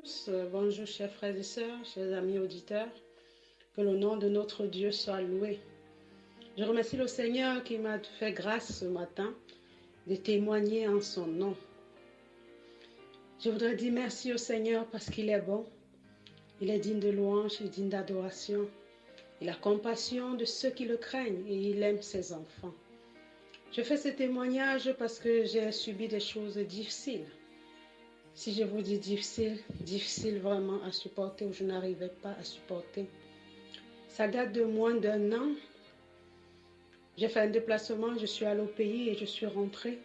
tous, bonjour chers frères et sœurs, chers amis auditeurs, que le nom de notre Dieu soit loué. Je remercie le Seigneur qui m'a fait grâce ce matin de témoigner en son nom. Je voudrais dire merci au Seigneur parce qu'il est bon, il est digne de louange et digne d'adoration. Il a compassion de ceux qui le craignent et il aime ses enfants. Je fais ce témoignage parce que j'ai subi des choses difficiles. Si je vous dis difficile, difficile vraiment à supporter ou je n'arrivais pas à supporter. Ça date de moins d'un an. J'ai fait un déplacement, je suis allée au pays et je suis rentrée.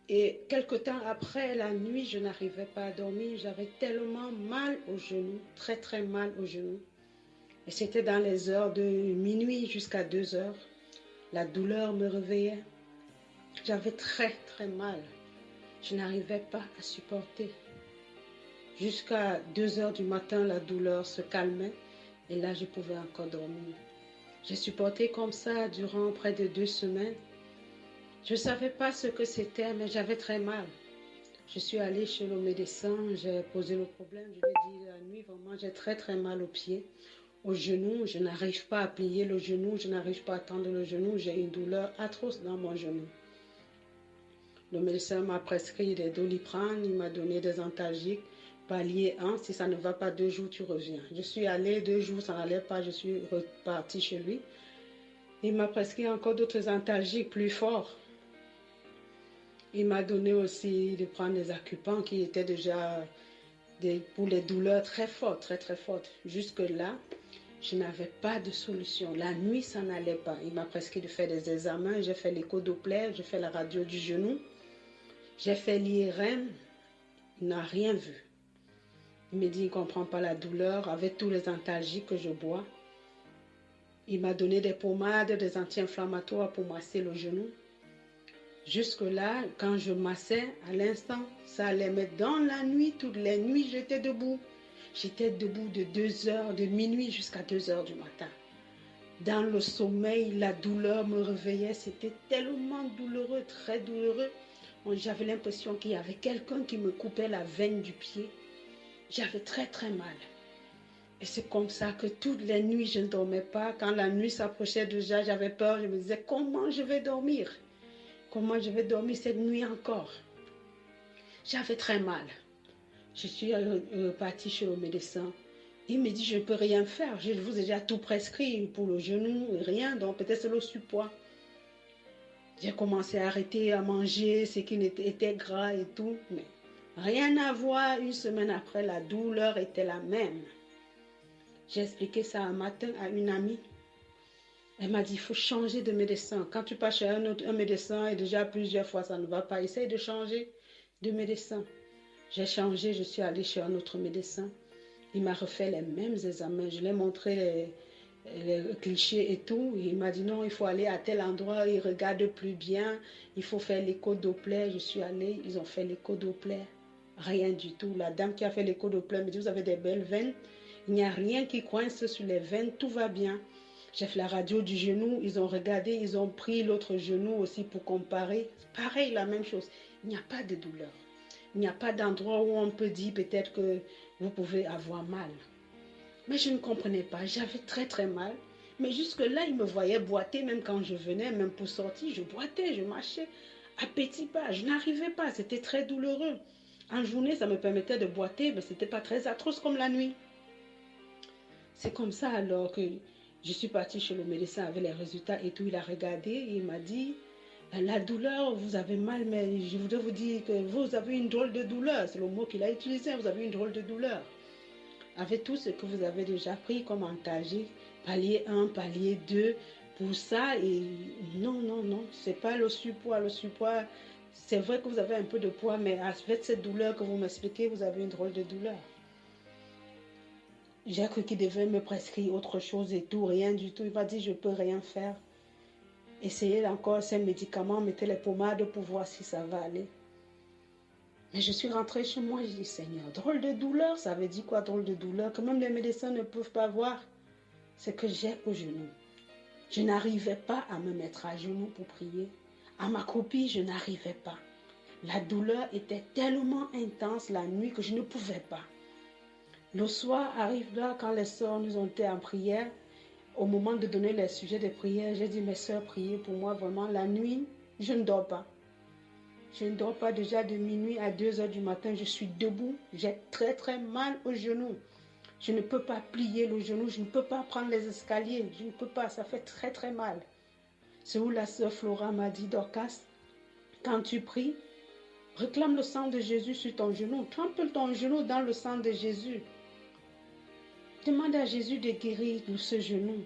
Et quelque temps après, la nuit, je n'arrivais pas à dormir. J'avais tellement mal aux genoux, très très mal aux genoux. Et c'était dans les heures de minuit jusqu'à 2 heures. La douleur me réveillait. J'avais très très mal. Je n'arrivais pas à supporter. Jusqu'à 2 heures du matin, la douleur se calmait et là, je pouvais encore dormir. J'ai supporté comme ça durant près de 2 semaines. Je ne savais pas ce que c'était, mais j'avais très mal. Je suis allée chez le médecin, j'ai posé le problème. Je lui ai dit la nuit, vraiment, j'ai très très mal aux pieds, aux genoux. Je n'arrive pas à plier le genou, je n'arrive pas à tendre le genou. J'ai une douleur atroce dans mon genou. Le médecin m'a prescrit des Doliprane, il m'a donné des antalgiques, palier 1, si ça ne va pas 2 jours, tu reviens. Je suis allée 2 jours, ça n'allait pas, je suis repartie chez lui. Il m'a prescrit encore d'autres antalgiques plus forts. Il m'a donné aussi de prendre des occupants qui étaient déjà pour les douleurs très fortes, très très fortes. Jusque-là, je n'avais pas de solution. La nuit, ça n'allait pas. Il m'a prescrit de faire des examens. J'ai fait l'écho Doppler, j'ai fait la radio du genou. J'ai fait l'IRM, il n'a rien vu. Il me dit qu'il ne comprend pas la douleur avec tous les antalgiques que je bois. Il m'a donné des pommades, des anti-inflammatoires pour masser le genou. Jusque-là, quand je massais, à l'instant, ça allait. Mais dans la nuit, toutes les nuits, j'étais debout. J'étais debout de 2 heures, de minuit jusqu'à 2 heures du matin. Dans le sommeil, la douleur me réveillait. C'était tellement douloureux, très douloureux. J'avais l'impression qu'il y avait quelqu'un qui me coupait la veine du pied. J'avais très très mal. Et c'est comme ça que toutes les nuits, je ne dormais pas. Quand la nuit s'approchait déjà, j'avais peur. Je me disais, comment je vais dormir? Comment je vais dormir cette nuit encore? J'avais très mal. Je suis partie chez le médecin. Il me dit, je ne peux rien faire. Je vous ai déjà tout prescrit pour le genou, rien. Donc peut-être c'est le surpoids. J'ai commencé à arrêter à manger ce qui était gras et tout. Mais rien à voir. Une semaine après, la douleur était la même. J'ai expliqué ça un matin à une amie. Elle m'a dit, il faut changer de médecin. Quand tu pars chez un médecin et déjà plusieurs fois ça ne va pas, essaye de changer de médecin. J'ai changé, je suis allée chez un autre médecin. Il m'a refait les mêmes examens. Je lui ai montré les clichés et tout. Il m'a dit non, il faut aller à tel endroit, il regarde plus bien. Il faut faire l'écho Doppler. Je suis allée, ils ont fait l'écho Doppler. Rien du tout. La dame qui a fait l'écho Doppler me dit, vous avez des belles veines. Il n'y a rien qui coince sur les veines, tout va bien. J'ai fait la radio du genou, ils ont regardé, ils ont pris l'autre genou aussi pour comparer. Pareil, la même chose. Il n'y a pas de douleur. Il n'y a pas d'endroit où on peut dire peut-être que vous pouvez avoir mal. Mais je ne comprenais pas, j'avais très très mal. Mais jusque-là, ils me voyaient boiter, même quand je venais, même pour sortir, je boitais, je marchais à petits pas. Je n'arrivais pas, c'était très douloureux. En journée, ça me permettait de boiter, mais ce n'était pas très atroce comme la nuit. C'est comme ça alors que je suis partie chez le médecin avec les résultats et tout. Il a regardé et il m'a dit, la douleur, vous avez mal, mais je voudrais vous dire que vous avez une drôle de douleur. C'est le mot qu'il a utilisé, vous avez une drôle de douleur. Avec tout ce que vous avez déjà pris comme antalgique, palier 1, palier 2, pour ça, et non, non, non, c'est pas le surpoids. Le surpoids, c'est vrai que vous avez un peu de poids, mais avec cette douleur que vous m'expliquez, vous avez une drôle de douleur. J'ai cru qu'il devait me prescrire autre chose et tout, rien du tout. Il m'a dit, je ne peux rien faire. Essayez encore ces médicaments, mettez les pommades pour voir si ça va aller. Mais je suis rentrée chez moi, je dis, Seigneur, drôle de douleur, ça veut dire quoi drôle de douleur? Que même les médecins ne peuvent pas voir. C'est que j'ai au genou. Je n'arrivais pas à me mettre à genoux pour prier. À m'accroupir, je n'arrivais pas. La douleur était tellement intense la nuit que je ne pouvais pas. Le soir arrive là, quand les sœurs nous ont été en prière, au moment de donner les sujets de prière, j'ai dit, mes sœurs, priez pour moi vraiment. La nuit, je ne dors pas. Je ne dors pas déjà de minuit à 2 heures du matin. Je suis debout. J'ai très très mal au genou. Je ne peux pas plier le genou. Je ne peux pas prendre les escaliers. Je ne peux pas. Ça fait très très mal. C'est où la sœur Flora m'a dit, Dorcas, quand tu pries, réclame le sang de Jésus sur ton genou. Trempe ton genou dans le sang de Jésus. Demande à Jésus de guérir ce genou.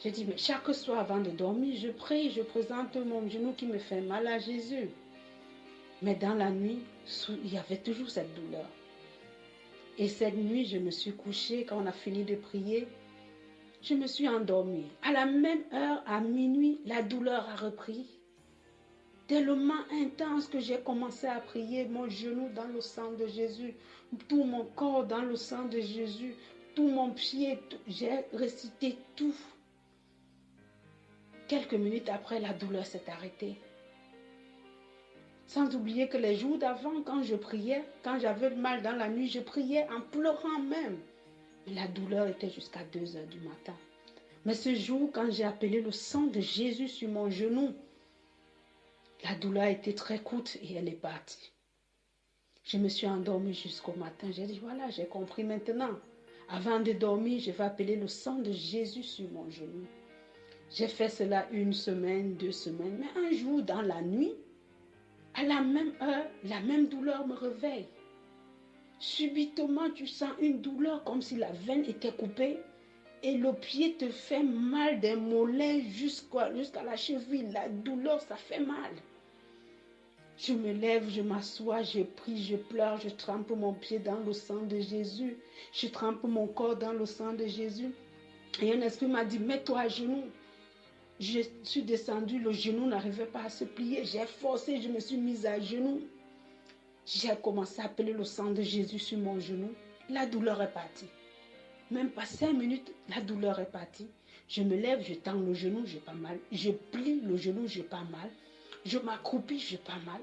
J'ai dit, mais chaque soir avant de dormir, je prie, je présente mon genou qui me fait mal à Jésus. Mais dans la nuit, il y avait toujours cette douleur. Et cette nuit, je me suis couchée, quand on a fini de prier, je me suis endormie. À la même heure, à minuit, la douleur a repris. Tellement intense que j'ai commencé à prier, mon genou dans le sang de Jésus, tout mon corps dans le sang de Jésus, tout mon pied, j'ai récité tout. Quelques minutes après, la douleur s'est arrêtée. Sans oublier que les jours d'avant, quand je priais, quand j'avais mal dans la nuit, je priais en pleurant même. Mais la douleur était jusqu'à 2 heures du matin. Mais ce jour, quand j'ai appelé le sang de Jésus sur mon genou, la douleur était très courte et elle est partie. Je me suis endormie jusqu'au matin. J'ai dit, voilà, j'ai compris maintenant. Avant de dormir, je vais appeler le sang de Jésus sur mon genou. J'ai fait cela 1 semaine, 2 semaines. Mais un jour, dans la nuit, à la même heure, la même douleur me réveille. Subitement, tu sens une douleur comme si la veine était coupée et le pied te fait mal des mollets jusqu'à la cheville. La douleur, ça fait mal. Je me lève, je m'assois, je prie, je pleure, je trempe mon pied dans le sang de Jésus. Je trempe mon corps dans le sang de Jésus. Et un esprit m'a dit, mets-toi à genoux. Je suis descendue, le genou n'arrivait pas à se plier. J'ai forcé, je me suis mise à genoux. J'ai commencé à appeler le sang de Jésus sur mon genou. La douleur est partie. Même pas 5 minutes, la douleur est partie. Je me lève, je tends le genou, j'ai pas mal. Je plie le genou, j'ai pas mal. Je m'accroupis, j'ai pas mal.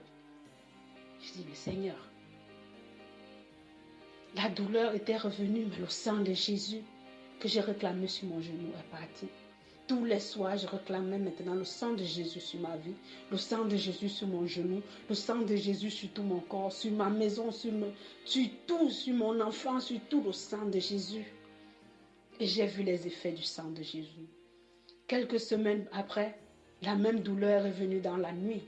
Je dis, mais Seigneur, la douleur était revenue, mais le sang de Jésus que j'ai réclamé sur mon genou est parti. Tous les soirs, je réclamais maintenant le sang de Jésus sur ma vie, le sang de Jésus sur mon genou, le sang de Jésus sur tout mon corps, sur ma maison, sur tout, sur mon enfant, sur tout le sang de Jésus. Et j'ai vu les effets du sang de Jésus. Quelques semaines après, la même douleur est venue dans la nuit.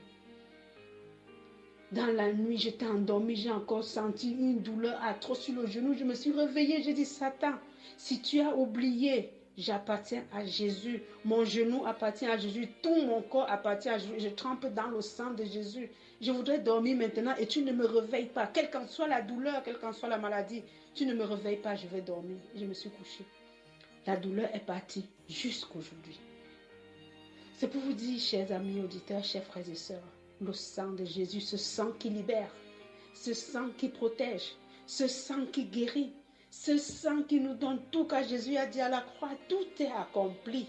Dans la nuit, j'étais endormie, j'ai encore senti une douleur atroce sur le genou. Je me suis réveillée, j'ai dit, Satan, si tu as oublié, j'appartiens à Jésus. Mon genou appartient à Jésus. Tout mon corps appartient à Jésus. Je trempe dans le sang de Jésus. Je voudrais dormir maintenant et tu ne me réveilles pas. Quelle qu'en soit la douleur, quelle qu'en soit la maladie, tu ne me réveilles pas, je vais dormir. Je me suis couchée. La douleur est partie jusqu'aujourd'hui. C'est pour vous dire, chers amis auditeurs, chers frères et sœurs, le sang de Jésus, ce sang qui libère, ce sang qui protège, ce sang qui guérit, ce sang qui nous donne tout, car Jésus a dit à la croix, tout est accompli.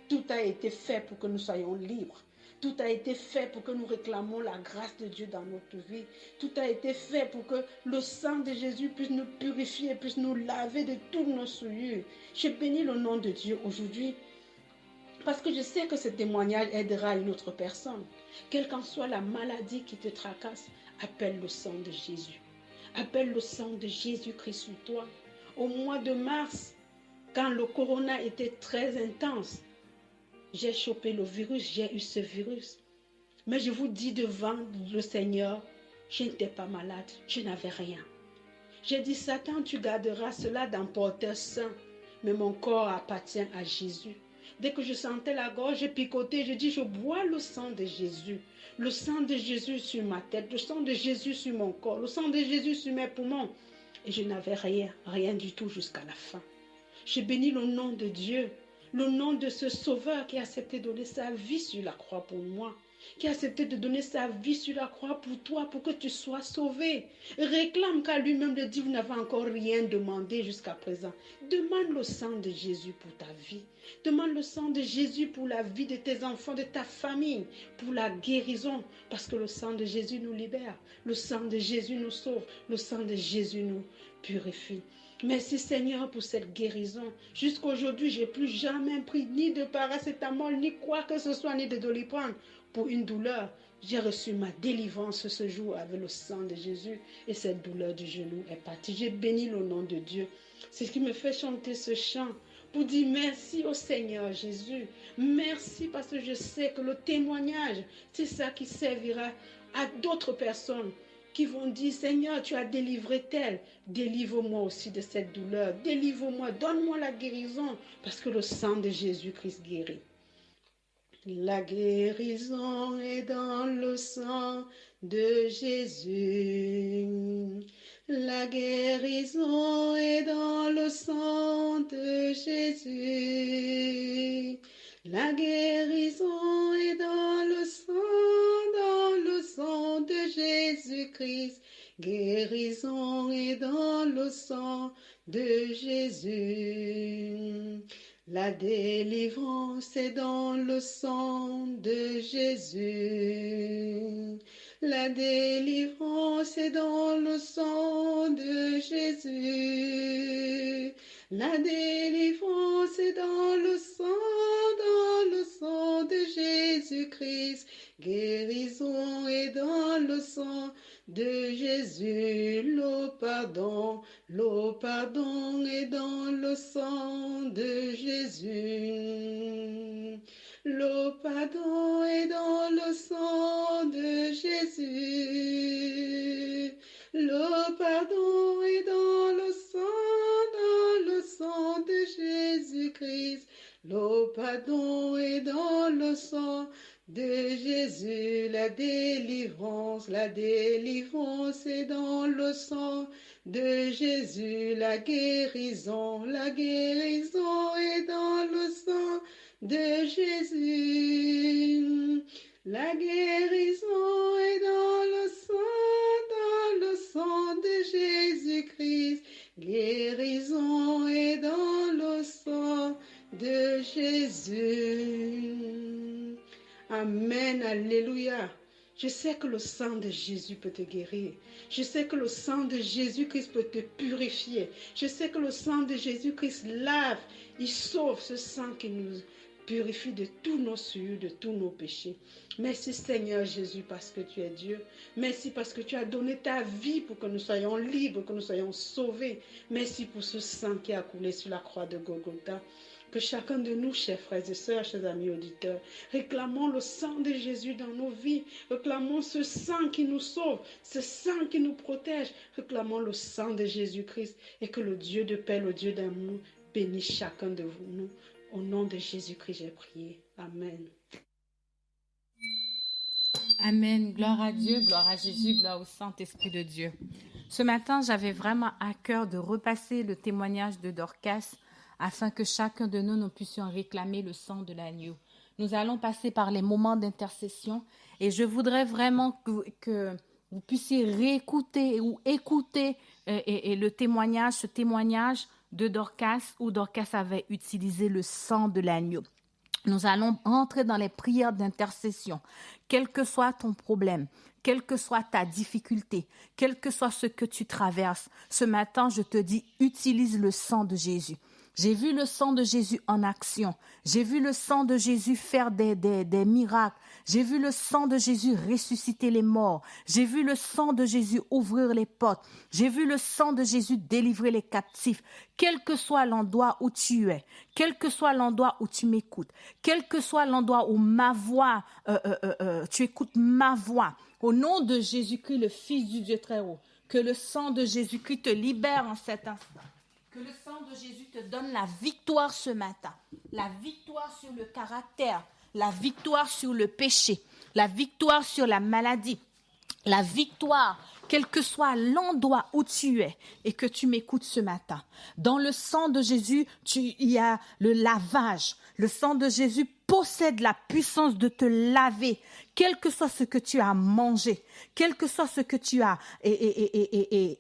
Tout a été fait pour que nous soyons libres. Tout a été fait pour que nous réclamons la grâce de Dieu dans notre vie. Tout a été fait pour que le sang de Jésus puisse nous purifier, puisse nous laver de toutes nos souillures. Je bénis le nom de Dieu aujourd'hui parce que je sais que ce témoignage aidera une autre personne. Quelle qu'en soit la maladie qui te tracasse, appelle le sang de Jésus. Appelle le sang de Jésus-Christ sur toi. Au mois de mars, quand le corona était très intense, j'ai chopé le virus, j'ai eu ce virus. Mais je vous dis devant le Seigneur, je n'étais pas malade, je n'avais rien. J'ai dit, Satan, tu garderas cela dans porteur sain, mais mon corps appartient à Jésus. Dès que je sentais la gorge picoter, je dis, je bois le sang de Jésus. Le sang de Jésus sur ma tête, le sang de Jésus sur mon corps, le sang de Jésus sur mes poumons. Et je n'avais rien, rien du tout jusqu'à la fin. Je bénis le nom de Dieu, le nom de ce sauveur qui a accepté de donner sa vie sur la croix pour moi. qui a accepté de donner sa vie sur la croix pour toi, pour que tu sois sauvé. Réclame qu'à lui-même de dire, vous n'avez encore rien demandé jusqu'à présent. Demande le sang de Jésus pour ta vie. Demande le sang de Jésus pour la vie de tes enfants, de ta famille, pour la guérison, parce que le sang de Jésus nous libère, le sang de Jésus nous sauve, le sang de Jésus nous purifie. Merci Seigneur pour cette guérison. Jusqu'à aujourd'hui, je n'ai plus jamais pris ni de paracétamol, ni quoi que ce soit, ni de Doliprane pour une douleur. J'ai reçu ma délivrance ce jour avec le sang de Jésus et cette douleur du genou est partie. J'ai béni le nom de Dieu. C'est ce qui me fait chanter ce chant pour dire merci au Seigneur Jésus. Merci parce que je sais que le témoignage, c'est ça qui servira à d'autres personnes qui vont dire, Seigneur, tu as délivré tel, délivre-moi aussi de cette douleur, délivre-moi, donne-moi la guérison, parce que le sang de Jésus-Christ guérit. La guérison est dans le sang de Jésus. La guérison est dans le sang de Jésus. La guérison est dans le sang de Jésus-Christ. Guérison est dans le sang de Jésus. La délivrance est dans le sang de Jésus. La délivrance est dans le sang de Jésus. La délivrance est dans le sang de Jésus-Christ. Guérison est dans le sang de Jésus. Le pardon est dans le sang de Jésus. Le pardon est dans le sang de Jésus. Le pardon est dans le sang de Jésus-Christ. Le pardon est dans le sang de Jésus. La délivrance est dans le sang de Jésus. La guérison est dans le sang de Jésus. La guérison est dans le sang de Jésus-Christ. Guérison est dans le sang de Jésus. Amen, alléluia. Je sais que le sang de Jésus peut te guérir. Je sais que le sang de Jésus-Christ peut te purifier. Je sais que le sang de Jésus-Christ lave, il sauve, ce sang qui nous purifie de tous nos souillures, de tous nos péchés. Merci Seigneur Jésus parce que tu es Dieu. Merci parce que tu as donné ta vie pour que nous soyons libres, que nous soyons sauvés. Merci pour ce sang qui a coulé sur la croix de Golgotha. Que chacun de nous, chers frères et sœurs, chers amis auditeurs, réclamons le sang de Jésus dans nos vies. Réclamons ce sang qui nous sauve, ce sang qui nous protège. Réclamons le sang de Jésus-Christ et que le Dieu de paix, le Dieu d'amour, bénisse chacun de nous. Au nom de Jésus-Christ, j'ai prié. Amen. Amen. Gloire à Dieu, gloire à Jésus, gloire au Saint-Esprit de Dieu. Ce matin, j'avais vraiment à cœur de repasser le témoignage de Dorcas afin que chacun de nous puissions réclamer le sang de l'agneau. Nous allons passer par les moments d'intercession et je voudrais vraiment que vous puissiez réécouter ou écouter ce témoignage de Dorcas où Dorcas avait utilisé le sang de l'agneau. Nous allons entrer dans les prières d'intercession. Quel que soit ton problème, quelle que soit ta difficulté, quel que soit ce que tu traverses, ce matin, je te dis, utilise le sang de Jésus. J'ai vu le sang de Jésus en action. J'ai vu le sang de Jésus faire des miracles. J'ai vu le sang de Jésus ressusciter les morts. J'ai vu le sang de Jésus ouvrir les portes. J'ai vu le sang de Jésus délivrer les captifs. Quel que soit l'endroit où tu es, quel que soit l'endroit où tu m'écoutes, quel que soit l'endroit où ma voix, tu écoutes ma voix, au nom de Jésus-Christ, le Fils du Dieu très haut, que le sang de Jésus-Christ te libère en cet instant. Que le sang de Jésus te donne la victoire ce matin, la victoire sur le caractère, la victoire sur le péché, la victoire sur la maladie, la victoire, quel que soit l'endroit où tu es et que tu m'écoutes ce matin. Dans le sang de Jésus, il y a le lavage. Le sang de Jésus possède la puissance de te laver, quel que soit ce que tu as mangé, quel que soit ce que tu as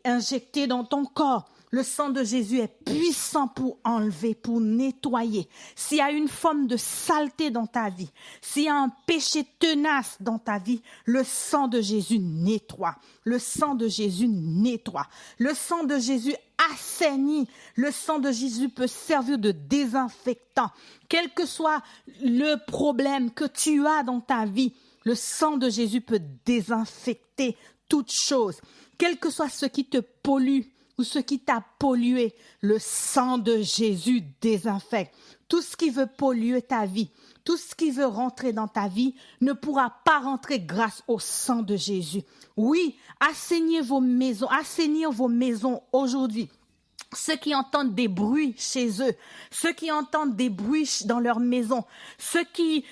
injecté dans ton corps. Le sang de Jésus est puissant pour enlever, pour nettoyer. S'il y a une forme de saleté dans ta vie, s'il y a un péché tenace dans ta vie, le sang de Jésus nettoie. Le sang de Jésus nettoie. Le sang de Jésus assainit. Le sang de Jésus peut servir de désinfectant. Quel que soit le problème que tu as dans ta vie, le sang de Jésus peut désinfecter toute chose. Quel que soit ce qui te pollue, ou ce qui t'a pollué, le sang de Jésus désinfecte. Tout ce qui veut polluer ta vie, tout ce qui veut rentrer dans ta vie ne pourra pas rentrer grâce au sang de Jésus. Oui, assainir vos maisons aujourd'hui. Ceux qui entendent des bruits chez eux, ceux qui entendent des bruits dans leur maison, ceux qui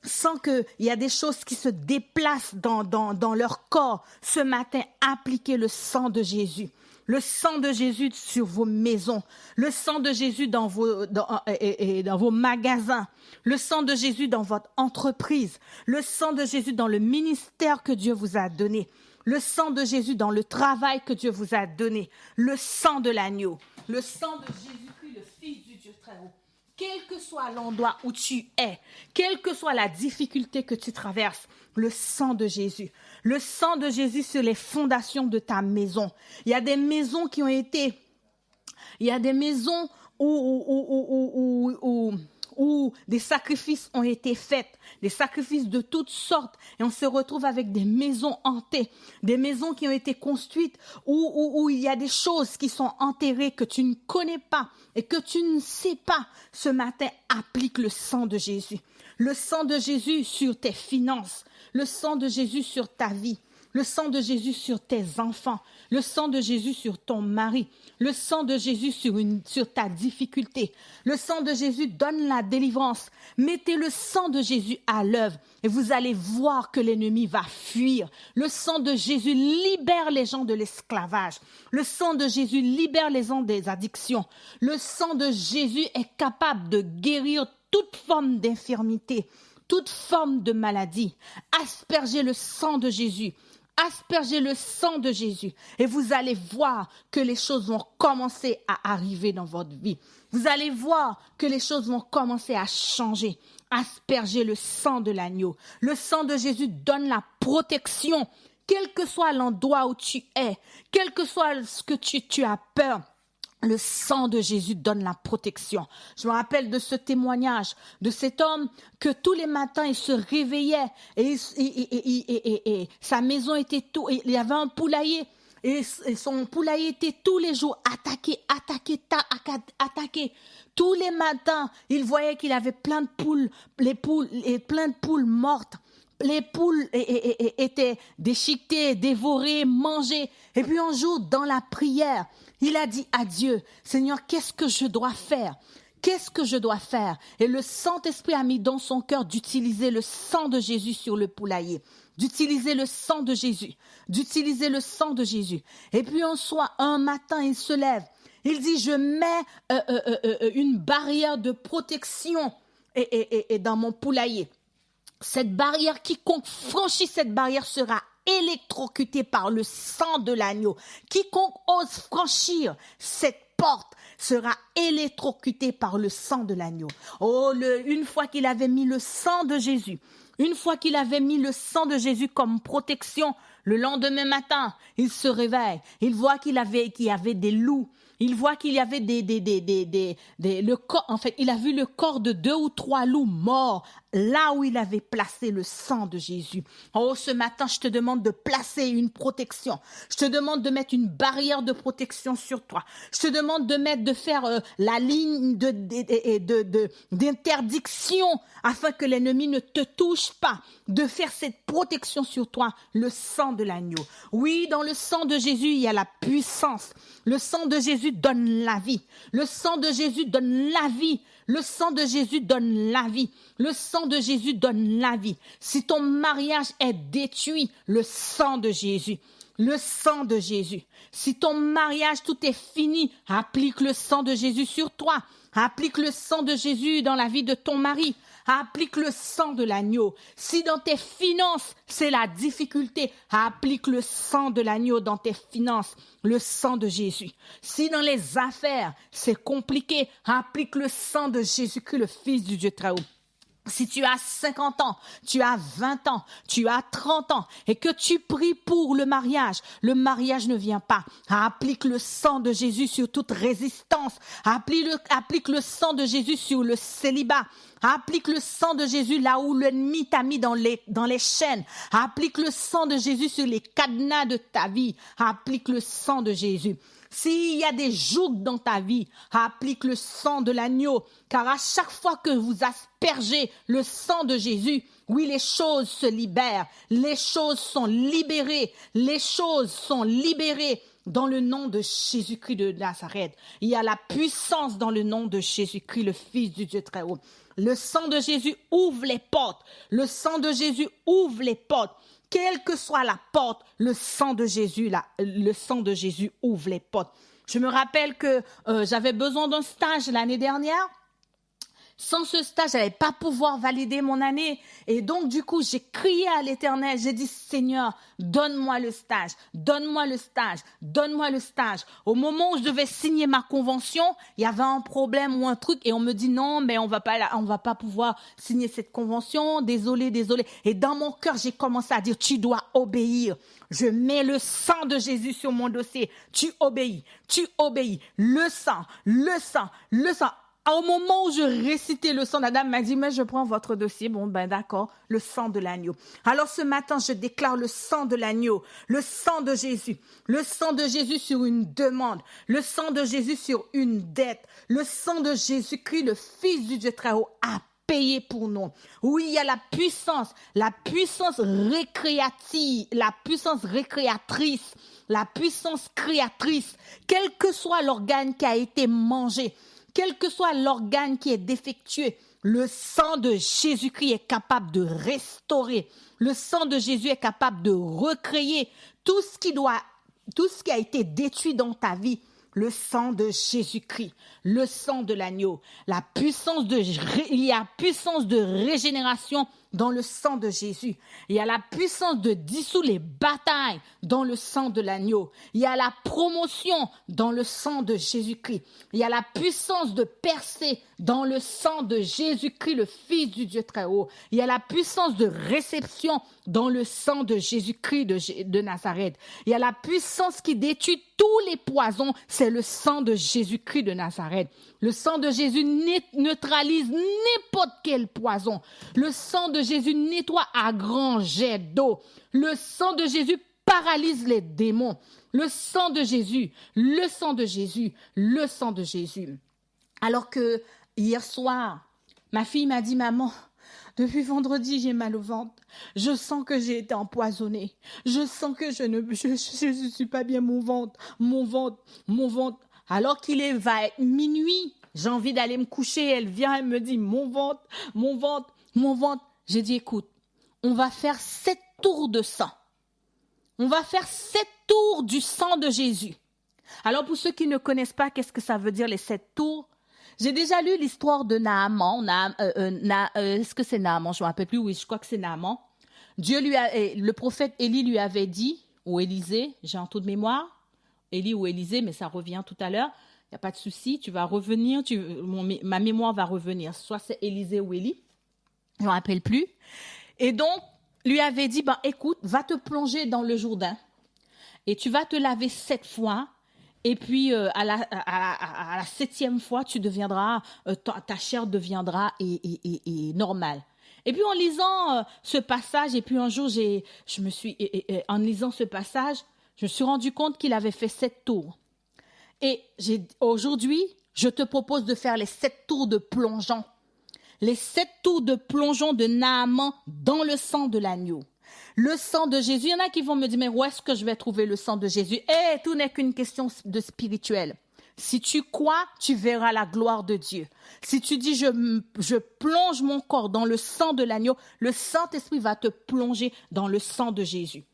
sentent qu'il y a des choses qui se déplacent dans leur corps, ce matin, appliquez le sang de Jésus. Le sang de Jésus sur vos maisons, le sang de Jésus dans vos magasins, le sang de Jésus dans votre entreprise, le sang de Jésus dans le ministère que Dieu vous a donné. Le sang de Jésus dans le travail que Dieu vous a donné. Le sang de l'agneau. Le sang de Jésus-Christ, le Fils du Dieu très haut. Quel que soit l'endroit où tu es, quelle que soit la difficulté que tu traverses, le sang de Jésus. Le sang de Jésus sur les fondations de ta maison. Il y a des maisons qui ont été... Il y a des maisons où des sacrifices ont été faits, des sacrifices de toutes sortes, et on se retrouve avec des maisons hantées, des maisons qui ont été construites où il y a des choses qui sont enterrées que tu ne connais pas et que tu ne sais pas. Ce matin, applique le sang de Jésus. Le sang de Jésus sur tes finances, le sang de Jésus sur ta vie, le sang de Jésus sur tes enfants, le sang de Jésus sur ton mari, le sang de Jésus sur ta difficulté. Le sang de Jésus donne la délivrance. Mettez le sang de Jésus à l'œuvre et vous allez voir que l'ennemi va fuir. Le sang de Jésus libère les gens de l'esclavage. Le sang de Jésus libère les gens des addictions. Le sang de Jésus est capable de guérir toute forme d'infirmité, toute forme de maladie. Aspergez le sang de Jésus. Aspergez le sang de Jésus et vous allez voir que les choses vont commencer à arriver dans votre vie. Vous allez voir que les choses vont commencer à changer. Aspergez le sang de l'agneau. Le sang de Jésus donne la protection, quel que soit l'endroit où tu es, quel que soit ce que tu as peur. Le sang de Jésus donne la protection. Je me rappelle de ce témoignage de cet homme que tous les matins il se réveillait et sa maison était tout. Il y avait un poulailler et son poulailler était tous les jours attaqué. Tous les matins, il voyait qu'il avait plein de poules, plein de poules mortes. Les poules étaient déchiquetées, dévorées, mangées. Et puis un jour, dans la prière, il a dit à Dieu, Seigneur, qu'est-ce que je dois faire? Qu'est-ce que je dois faire? Et le Saint-Esprit a mis dans son cœur d'utiliser le sang de Jésus sur le poulailler. D'utiliser le sang de Jésus. D'utiliser le sang de Jésus. Et puis un matin, il se lève. Il dit, je mets une barrière de protection dans mon poulailler. Cette barrière, quiconque franchit cette barrière sera électrocuté par le sang de l'agneau. Quiconque ose franchir cette porte sera électrocuté par le sang de l'agneau. Une fois qu'il avait mis le sang de Jésus, comme protection, le lendemain matin, il se réveille. Il voit qu'il y avait des loups. Il voit qu'il y avait il a vu le corps de 2 ou 3 loups morts là où il avait placé le sang de Jésus. Ce matin, je te demande de placer une protection. Je te demande de mettre une barrière de protection sur toi. Je te demande de faire la ligne d'interdiction afin que l'ennemi ne te touche pas. De faire cette protection sur toi, le sang de l'agneau. Oui, dans le sang de Jésus, il y a la puissance. Le sang de Jésus donne la vie. Le sang de Jésus donne la vie. Le sang de Jésus donne la vie. Le sang de Jésus donne la vie. Si ton mariage est détruit, le sang de Jésus. Le sang de Jésus. Si ton mariage, tout est fini, applique le sang de Jésus sur toi. Applique le sang de Jésus dans la vie de ton mari. Applique le sang de l'agneau. Si dans tes finances, c'est la difficulté, applique le sang de l'agneau dans tes finances, le sang de Jésus. Si dans les affaires, c'est compliqué, applique le sang de Jésus-Christ, le Fils du Dieu très haut. Si tu as 50 ans, tu as 20 ans, tu as 30 ans et que tu pries pour le mariage ne vient pas. Applique le sang de Jésus sur toute résistance. Applique le sang de Jésus sur le célibat. Applique le sang de Jésus là où l'ennemi t'a mis dans les chaînes. Applique le sang de Jésus sur les cadenas de ta vie. Applique le sang de Jésus. S'il y a des jougs dans ta vie, applique le sang de l'agneau, car à chaque fois que vous aspergez le sang de Jésus, oui, les choses se libèrent, les choses sont libérées, dans le nom de Jésus-Christ de Nazareth. Il y a la puissance dans le nom de Jésus-Christ, le Fils du Dieu très haut. Le sang de Jésus ouvre les portes, le sang de Jésus ouvre les portes. Quelle que soit la porte, le sang de Jésus ouvre les portes. Je me rappelle que j'avais besoin d'un stage l'année dernière. Sans ce stage, je n'allais pas pouvoir valider mon année. Et donc, du coup, j'ai crié à l'Éternel. J'ai dit, Seigneur, donne-moi le stage, donne-moi le stage, donne-moi le stage. Au moment où je devais signer ma convention, il y avait un problème ou un truc et on me dit non, mais on va pas pouvoir signer cette convention. Désolé. Et dans mon cœur, j'ai commencé à dire, tu dois obéir. Je mets le sang de Jésus sur mon dossier. Tu obéis. Le sang. Au moment où je récitais le sang, la dame m'a dit, mais je prends votre dossier. Bon, ben d'accord, le sang de l'agneau. Alors ce matin, je déclare le sang de l'agneau, le sang de Jésus sur une demande, le sang de Jésus sur une dette, le sang de Jésus-Christ, le Fils du Dieu très haut, a payé pour nous. Oui, il y a la puissance récréatrice, la puissance créatrice, quel que soit l'organe qui a été mangé, quel que soit l'organe qui est défectueux, le sang de Jésus-Christ est capable de restaurer. Le sang de Jésus est capable de recréer tout ce qui a été détruit dans ta vie. Le sang de Jésus-Christ, le sang de l'agneau, il y a puissance de régénération dans le sang de Jésus. Il y a la puissance de dissoudre les batailles dans le sang de l'agneau. Il y a la promotion dans le sang de Jésus-Christ. Il y a la puissance de percer dans le sang de Jésus-Christ, le Fils du Dieu très haut. Il y a la puissance de réception dans le sang de Jésus-Christ de Nazareth. Il y a la puissance qui détruit tous les poisons, c'est le sang de Jésus-Christ de Nazareth. Le sang de Jésus neutralise n'importe quel poison. Le sang de Jésus nettoie à grands jets d'eau. Le sang de Jésus paralyse les démons. Le sang de Jésus. Alors que hier soir, ma fille m'a dit, maman, depuis vendredi, j'ai mal au ventre. Je sens que j'ai été empoisonnée. Je sens que je ne suis pas bien, mon ventre. Alors qu'il va être minuit, j'ai envie d'aller me coucher. Elle vient, elle me dit, mon ventre. J'ai dit, écoute, on va faire 7 tours de sang. On va faire 7 tours du sang de Jésus. Alors, pour ceux qui ne connaissent pas, qu'est-ce que ça veut dire les 7 tours? J'ai déjà lu l'histoire de Naaman. Est-ce que c'est Naaman? Je ne me rappelle plus. Oui, je crois que c'est Naaman. Le prophète Élie lui avait dit, ou Élisée, j'ai un trou de mémoire, Élie ou Élisée, mais ça revient tout à l'heure. Il n'y a pas de souci, tu vas revenir, ma mémoire va revenir. Soit c'est Élisée ou Élie, je ne me rappelle plus. Et donc, lui avait dit, écoute, va te plonger dans le Jourdain et tu vas te laver 7 fois. Et puis, à la 7e fois, tu deviendras, ta chair deviendra normale. Et puis, en lisant ce passage, et puis un jour, en lisant ce passage, je me suis rendu compte qu'il avait fait 7 tours. Et aujourd'hui, je te propose de faire les 7 tours de plongeon. Les 7 tours de plongeon de Naaman dans le sang de l'agneau. Le sang de Jésus, il y en a qui vont me dire, mais où est-ce que je vais trouver le sang de Jésus? Tout n'est qu'une question de spirituel. Si tu crois, tu verras la gloire de Dieu. Si tu dis, je plonge mon corps dans le sang de l'agneau, le Saint-Esprit va te plonger dans le sang de Jésus.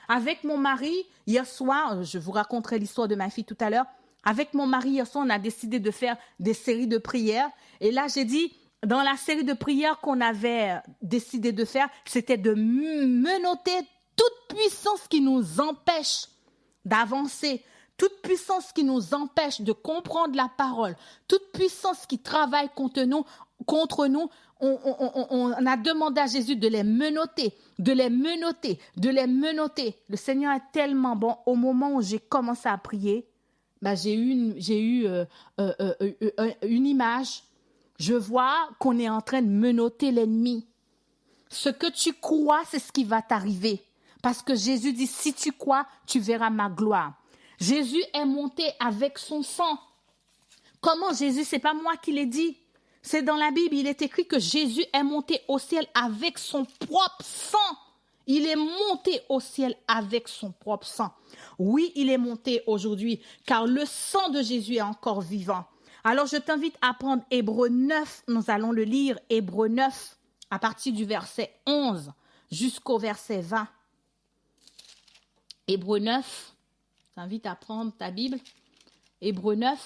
Avec mon mari, hier soir, je vous raconterai l'histoire de ma fille tout à l'heure. Avec mon mari, hier soir, on a décidé de faire des séries de prières. Et là, j'ai dit, dans la série de prières qu'on avait décidé de faire, c'était de menotter toute puissance qui nous empêche d'avancer, toute puissance qui nous empêche de comprendre la parole, toute puissance qui travaille contre nous, on a demandé à Jésus de les menotter, de les menotter, de les menotter. Le Seigneur est tellement bon. Au moment où j'ai commencé à prier, j'ai eu une image. Je vois qu'on est en train de menotter l'ennemi. Ce que tu crois, c'est ce qui va t'arriver. Parce que Jésus dit, si tu crois, tu verras ma gloire. Jésus est monté avec son sang. Comment Jésus? C'est pas moi qui l'ai dit. C'est dans la Bible, il est écrit que Jésus est monté au ciel avec son propre sang. Il est monté au ciel avec son propre sang. Oui, il est monté aujourd'hui, car le sang de Jésus est encore vivant. Alors, je t'invite à prendre Hébreux 9. Nous allons le lire, Hébreux 9, à partir du verset 11 jusqu'au verset 20. Hébreux 9. Je t'invite à prendre ta Bible. Hébreux 9.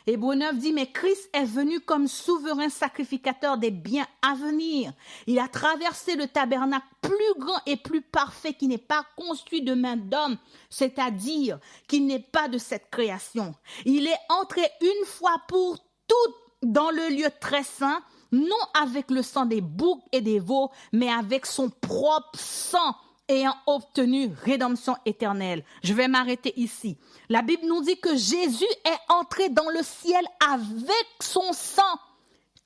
Hébreux 9 dit, mais Christ est venu comme souverain sacrificateur des biens à venir. Il a traversé le tabernacle plus grand et plus parfait qui n'est pas construit de main d'homme, c'est-à-dire qui n'est pas de cette création. Il est entré une fois pour toutes dans le lieu très saint, non avec le sang des boucs et des veaux, mais avec son propre sang, ayant obtenu rédemption éternelle. Je vais m'arrêter ici. La Bible nous dit que Jésus est entré dans le ciel avec son sang.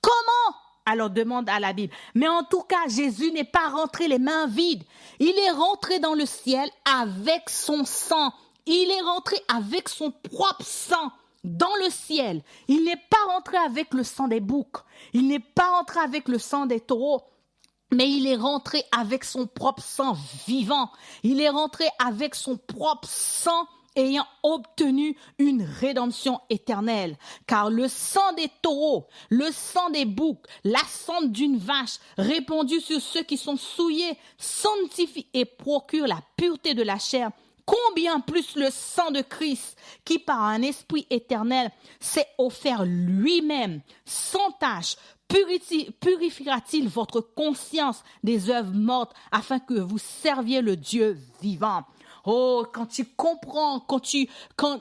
Comment? Alors demande à la Bible. Mais en tout cas, Jésus n'est pas rentré les mains vides. Il est rentré dans le ciel avec son sang. Il est rentré avec son propre sang dans le ciel. Il n'est pas rentré avec le sang des boucs. Il n'est pas rentré avec le sang des taureaux. Mais il est rentré avec son propre sang vivant. Il est rentré avec son propre sang ayant obtenu une rédemption éternelle. Car le sang des taureaux, le sang des boucs, la cendre d'une vache répandue sur ceux qui sont souillés sanctifie et procure la pureté de la chair. Combien plus le sang de Christ, qui par un esprit éternel s'est offert lui-même, sans tache, purifiera-t-il votre conscience des œuvres mortes afin que vous serviez le Dieu vivant? Oh, quand tu comprends, quand tu arrives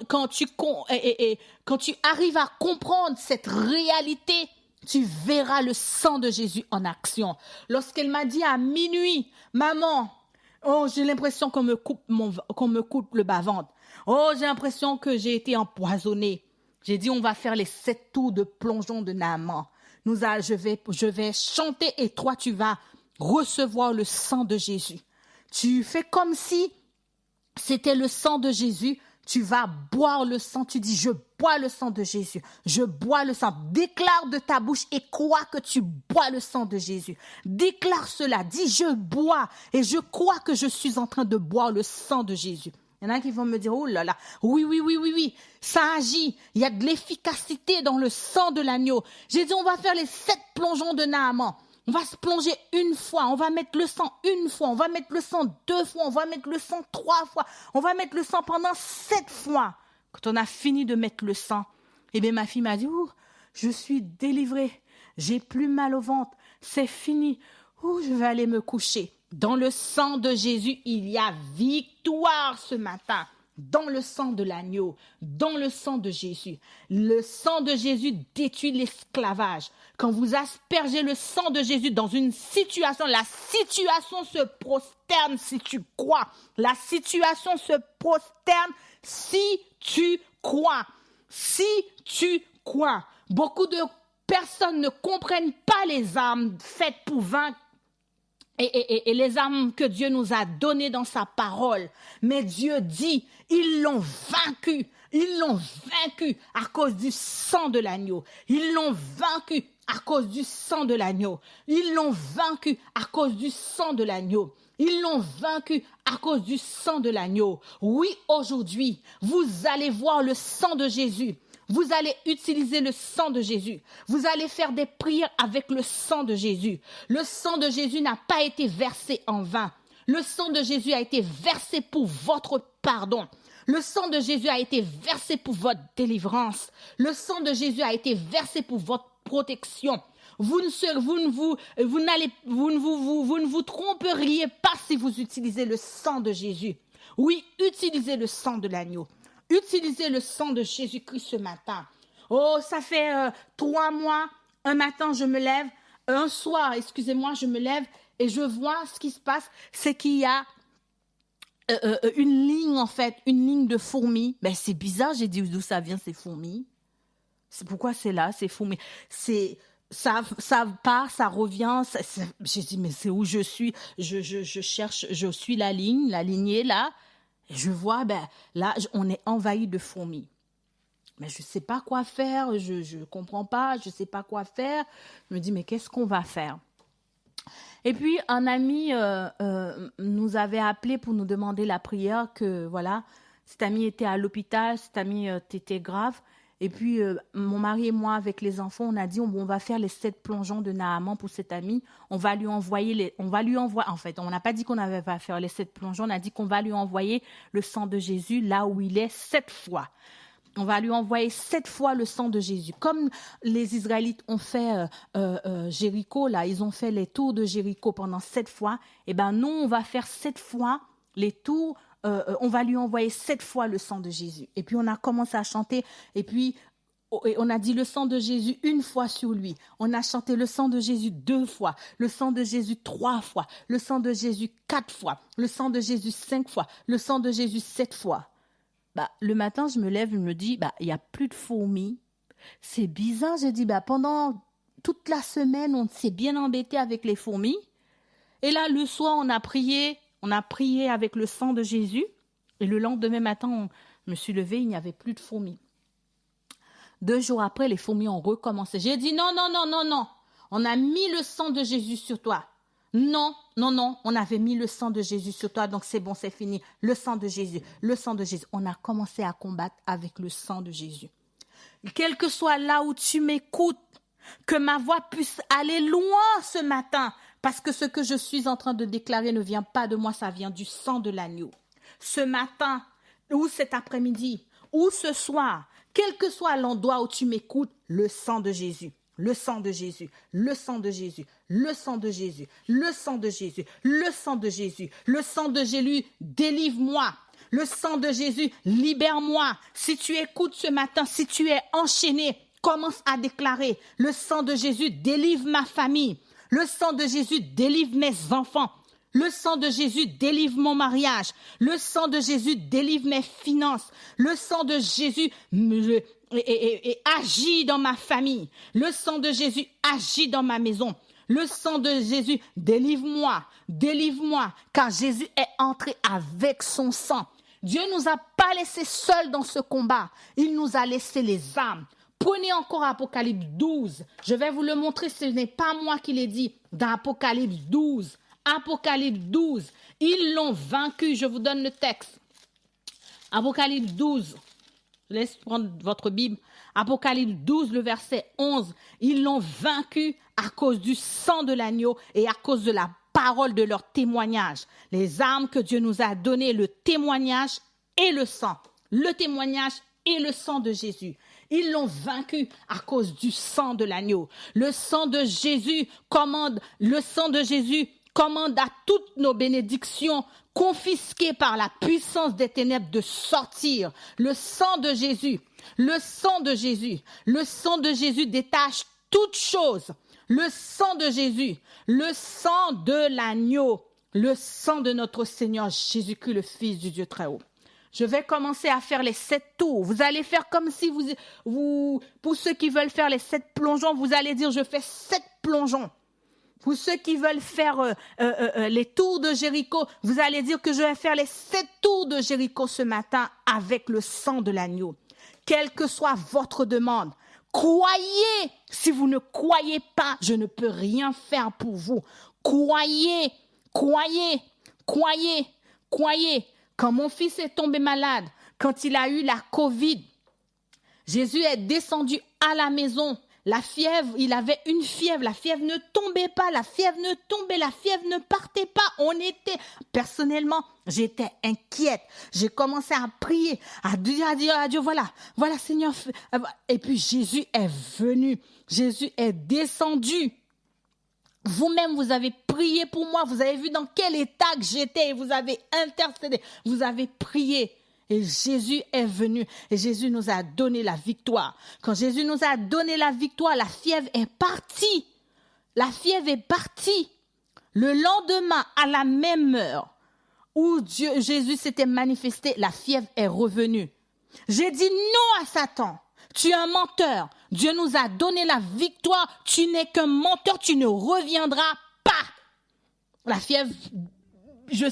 à comprendre cette réalité, tu verras le sang de Jésus en action. Lorsqu'elle m'a dit à minuit, maman, oh, j'ai l'impression qu'on me coupe le bas-ventre. Oh, j'ai l'impression que j'ai été empoisonnée. J'ai dit, on va faire les 7 tours de plongeon de Naaman. Je vais chanter et toi, tu vas recevoir le sang de Jésus. Tu fais comme si c'était le sang de Jésus. Tu vas boire le sang. Tu dis, je bois le sang de Jésus. Je bois le sang. Déclare de ta bouche et crois que tu bois le sang de Jésus. Déclare cela. Dis, je bois et je crois que je suis en train de boire le sang de Jésus. Il y en a qui vont me dire, oh là là, oui, ça agit. Il y a de l'efficacité dans le sang de l'agneau. J'ai dit, on va faire les 7 plongeons de Naaman. On va se plonger une fois, on va mettre le sang une fois, on va mettre le sang 2 fois, on va mettre le sang 3 fois, on va mettre le sang pendant 7 fois. Quand on a fini de mettre le sang, eh bien ma fille m'a dit, ouh, je suis délivrée, j'ai plus mal au ventre, c'est fini, ouh, je vais aller me coucher. Dans le sang de Jésus, il y a victoire ce matin. Dans le sang de l'agneau, dans le sang de Jésus. Le sang de Jésus détruit l'esclavage. Quand vous aspergez le sang de Jésus dans une situation, la situation se prosterne si tu crois. La situation se prosterne si tu crois. Si tu crois. Beaucoup de personnes ne comprennent pas les armes faites pour vaincre. Et les armes que Dieu nous a données dans sa parole. Mais Dieu dit, ils l'ont vaincu. Ils l'ont vaincu à cause du sang de l'agneau. Ils l'ont vaincu à cause du sang de l'agneau. Ils l'ont vaincu à cause du sang de l'agneau. Ils l'ont vaincu à cause du sang de l'agneau. Oui, aujourd'hui, vous allez voir le sang de Jésus. Vous allez utiliser le sang de Jésus. Vous allez faire des prières avec le sang de Jésus. Le sang de Jésus n'a pas été versé en vain. Le sang de Jésus a été versé pour votre pardon. Le sang de Jésus a été versé pour votre délivrance. Le sang de Jésus a été versé pour votre protection. Vous ne vous tromperiez pas si vous utilisez le sang de Jésus. Oui, utilisez le sang de l'agneau. Utilisez le sang de Jésus-Christ ce matin. Oh, ça fait 3 mois, un matin je me lève, un soir, je me lève et je vois ce qui se passe, c'est qu'il y a une ligne de fourmis. Ben, c'est bizarre, j'ai dit d'où ça vient ces fourmis. C'est pourquoi c'est là, ces fourmis. Ça part, ça revient. J'ai dit, mais c'est où je suis? Je cherche, je suis la lignée là. Et je vois, là, on est envahi de fourmis. Mais je ne sais pas quoi faire, je ne comprends pas, je ne sais pas quoi faire. Je me dis, mais qu'est-ce qu'on va faire? Et puis, un ami nous avait appelé pour nous demander la prière que, voilà, cet ami était à l'hôpital, cet ami était grave. Et puis, mon mari et moi, avec les enfants, on a dit, on va faire les 7 plongeons de Naaman pour cet ami. On va lui envoyer, en fait, on n'a pas dit qu'on avait à faire les 7 plongeons, on a dit qu'on va lui envoyer le sang de Jésus là où il est 7 fois. On va lui envoyer 7 fois le sang de Jésus. Comme les Israélites ont fait Jéricho, là, ils ont fait les tours de Jéricho pendant 7 fois, et ben nous, on va faire 7 fois les tours. On va lui envoyer 7 fois le sang de Jésus. Et puis on a commencé à chanter, et puis on a dit le sang de Jésus 1 fois sur lui. On a chanté le sang de Jésus 2 fois, le sang de Jésus 3 fois, le sang de Jésus 4 fois, le sang de Jésus 5 fois, le sang de Jésus 7 fois. Le matin, je me lève, je me dis, il n'y a plus de fourmis. C'est bizarre, j'ai dit, pendant toute la semaine, on s'est bien embêté avec les fourmis. Et là, le soir, on a prié avec le sang de Jésus. Et le lendemain matin, je me suis levée, il n'y avait plus de fourmis. 2 jours après, les fourmis ont recommencé. J'ai dit non. On a mis le sang de Jésus sur toi. Non. On avait mis le sang de Jésus sur toi, donc c'est bon, c'est fini. Le sang de Jésus. On a commencé à combattre avec le sang de Jésus. Quel que soit là où tu m'écoutes, que ma voix puisse aller loin ce matin, parce que ce que je suis en train de déclarer ne vient pas de moi, ça vient du sang de l'agneau. Ce matin, ou cet après-midi, ou ce soir, quel que soit l'endroit où tu m'écoutes, le sang de Jésus. Le sang de Jésus, le sang de Jésus, le sang de Jésus, le sang de Jésus, le sang de Jésus, le sang de Jésus, délivre-moi. Le sang de Jésus, libère-moi. Si tu écoutes ce matin, si tu es enchaîné, commence à déclarer, le sang de Jésus délivre ma famille. Le sang de Jésus délivre mes enfants. Le sang de Jésus délivre mon mariage. Le sang de Jésus délivre mes finances. Le sang de Jésus et agit dans ma famille. Le sang de Jésus agit dans ma maison. Le sang de Jésus, délivre-moi, car Jésus est entré avec son sang. Dieu ne nous a pas laissés seuls dans ce combat. Il nous a laissé les armes. Prenez encore Apocalypse 12. Je vais vous le montrer, ce n'est pas moi qui l'ai dit, dans Apocalypse 12. Apocalypse 12. Ils l'ont vaincu. Je vous donne le texte. Apocalypse 12. Je laisse prendre votre Bible. Apocalypse 12, le verset 11. Ils l'ont vaincu à cause du sang de l'agneau et à cause de la parole de leur témoignage. Les armes que Dieu nous a données, le témoignage et le sang. Le témoignage et le sang de Jésus. Ils l'ont vaincu à cause du sang de l'agneau. Le sang de Jésus commande à toutes nos bénédictions confisquées par la puissance des ténèbres de sortir. Le sang de Jésus détache toutes choses. Le sang de Jésus, le sang de l'agneau, le sang de notre Seigneur Jésus-Christ, le Fils du Dieu très haut. Je vais commencer à faire les 7 tours. Vous allez faire comme si pour ceux qui veulent faire les 7 plongeons, vous allez dire je fais 7 plongeons. Pour ceux qui veulent faire les tours de Jéricho, vous allez dire que je vais faire les 7 tours de Jéricho ce matin avec le sang de l'agneau. Quelle que soit votre demande, croyez. Si vous ne croyez pas, je ne peux rien faire pour vous. Croyez. Quand mon fils est tombé malade, quand il a eu la Covid, Jésus est descendu à la maison. La fièvre, il avait une fièvre. La fièvre ne tombait pas. La fièvre ne partait pas. Personnellement, j'étais inquiète. J'ai commencé à prier, à dire à Dieu, voilà, Seigneur. Et puis Jésus est venu. Jésus est descendu. Vous-même, vous avez prié pour moi. Vous avez vu dans quel état que j'étais. Vous avez intercédé. Vous avez prié. Et Jésus est venu et Jésus nous a donné la victoire. Quand Jésus nous a donné la victoire, la fièvre est partie. La fièvre est partie. Le lendemain, à la même heure où Jésus s'était manifesté, la fièvre est revenue. J'ai dit non à Satan. Tu es un menteur. Dieu nous a donné la victoire. Tu n'es qu'un menteur. Tu ne reviendras pas. La fièvre... Je ne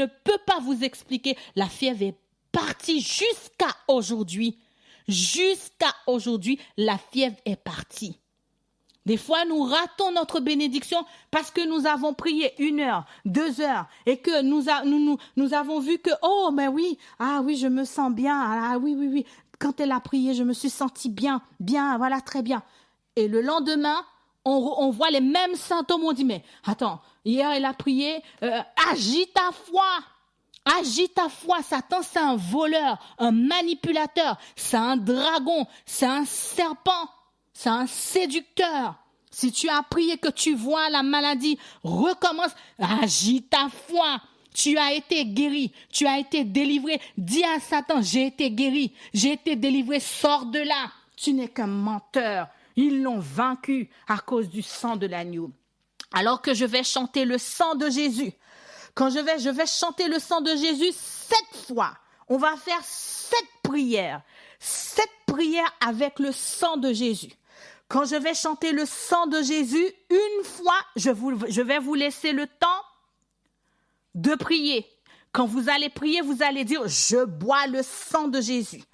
peux pas vous expliquer. La fièvre est partie jusqu'à aujourd'hui. Jusqu'à aujourd'hui, la fièvre est partie. Des fois, nous ratons notre bénédiction parce que nous avons prié 1 heure, 2 heures et que nous avons vu que, oh, mais oui, ah oui, je me sens bien. Ah oui. Quand elle a prié, je me suis sentie bien, voilà, très bien. Et le lendemain, on voit les mêmes symptômes. On dit, mais attends, hier, elle a prié, agis ta foi. Satan, c'est un voleur, un manipulateur, c'est un dragon, c'est un serpent, c'est un séducteur. Si tu as prié que tu vois la maladie, recommence, agis ta foi. Tu as été guéri, tu as été délivré. Dis à Satan, j'ai été guéri, j'ai été délivré, sors de là. Tu n'es qu'un menteur. Ils l'ont vaincu à cause du sang de l'agneau. Alors que je vais chanter le sang de Jésus, quand je vais chanter le sang de Jésus 7 fois. On va faire 7 prières. 7 prières avec le sang de Jésus. Quand je vais chanter le sang de Jésus, une fois, je vais vous laisser le temps de prier. Quand vous allez prier, vous allez dire, je bois le sang de Jésus.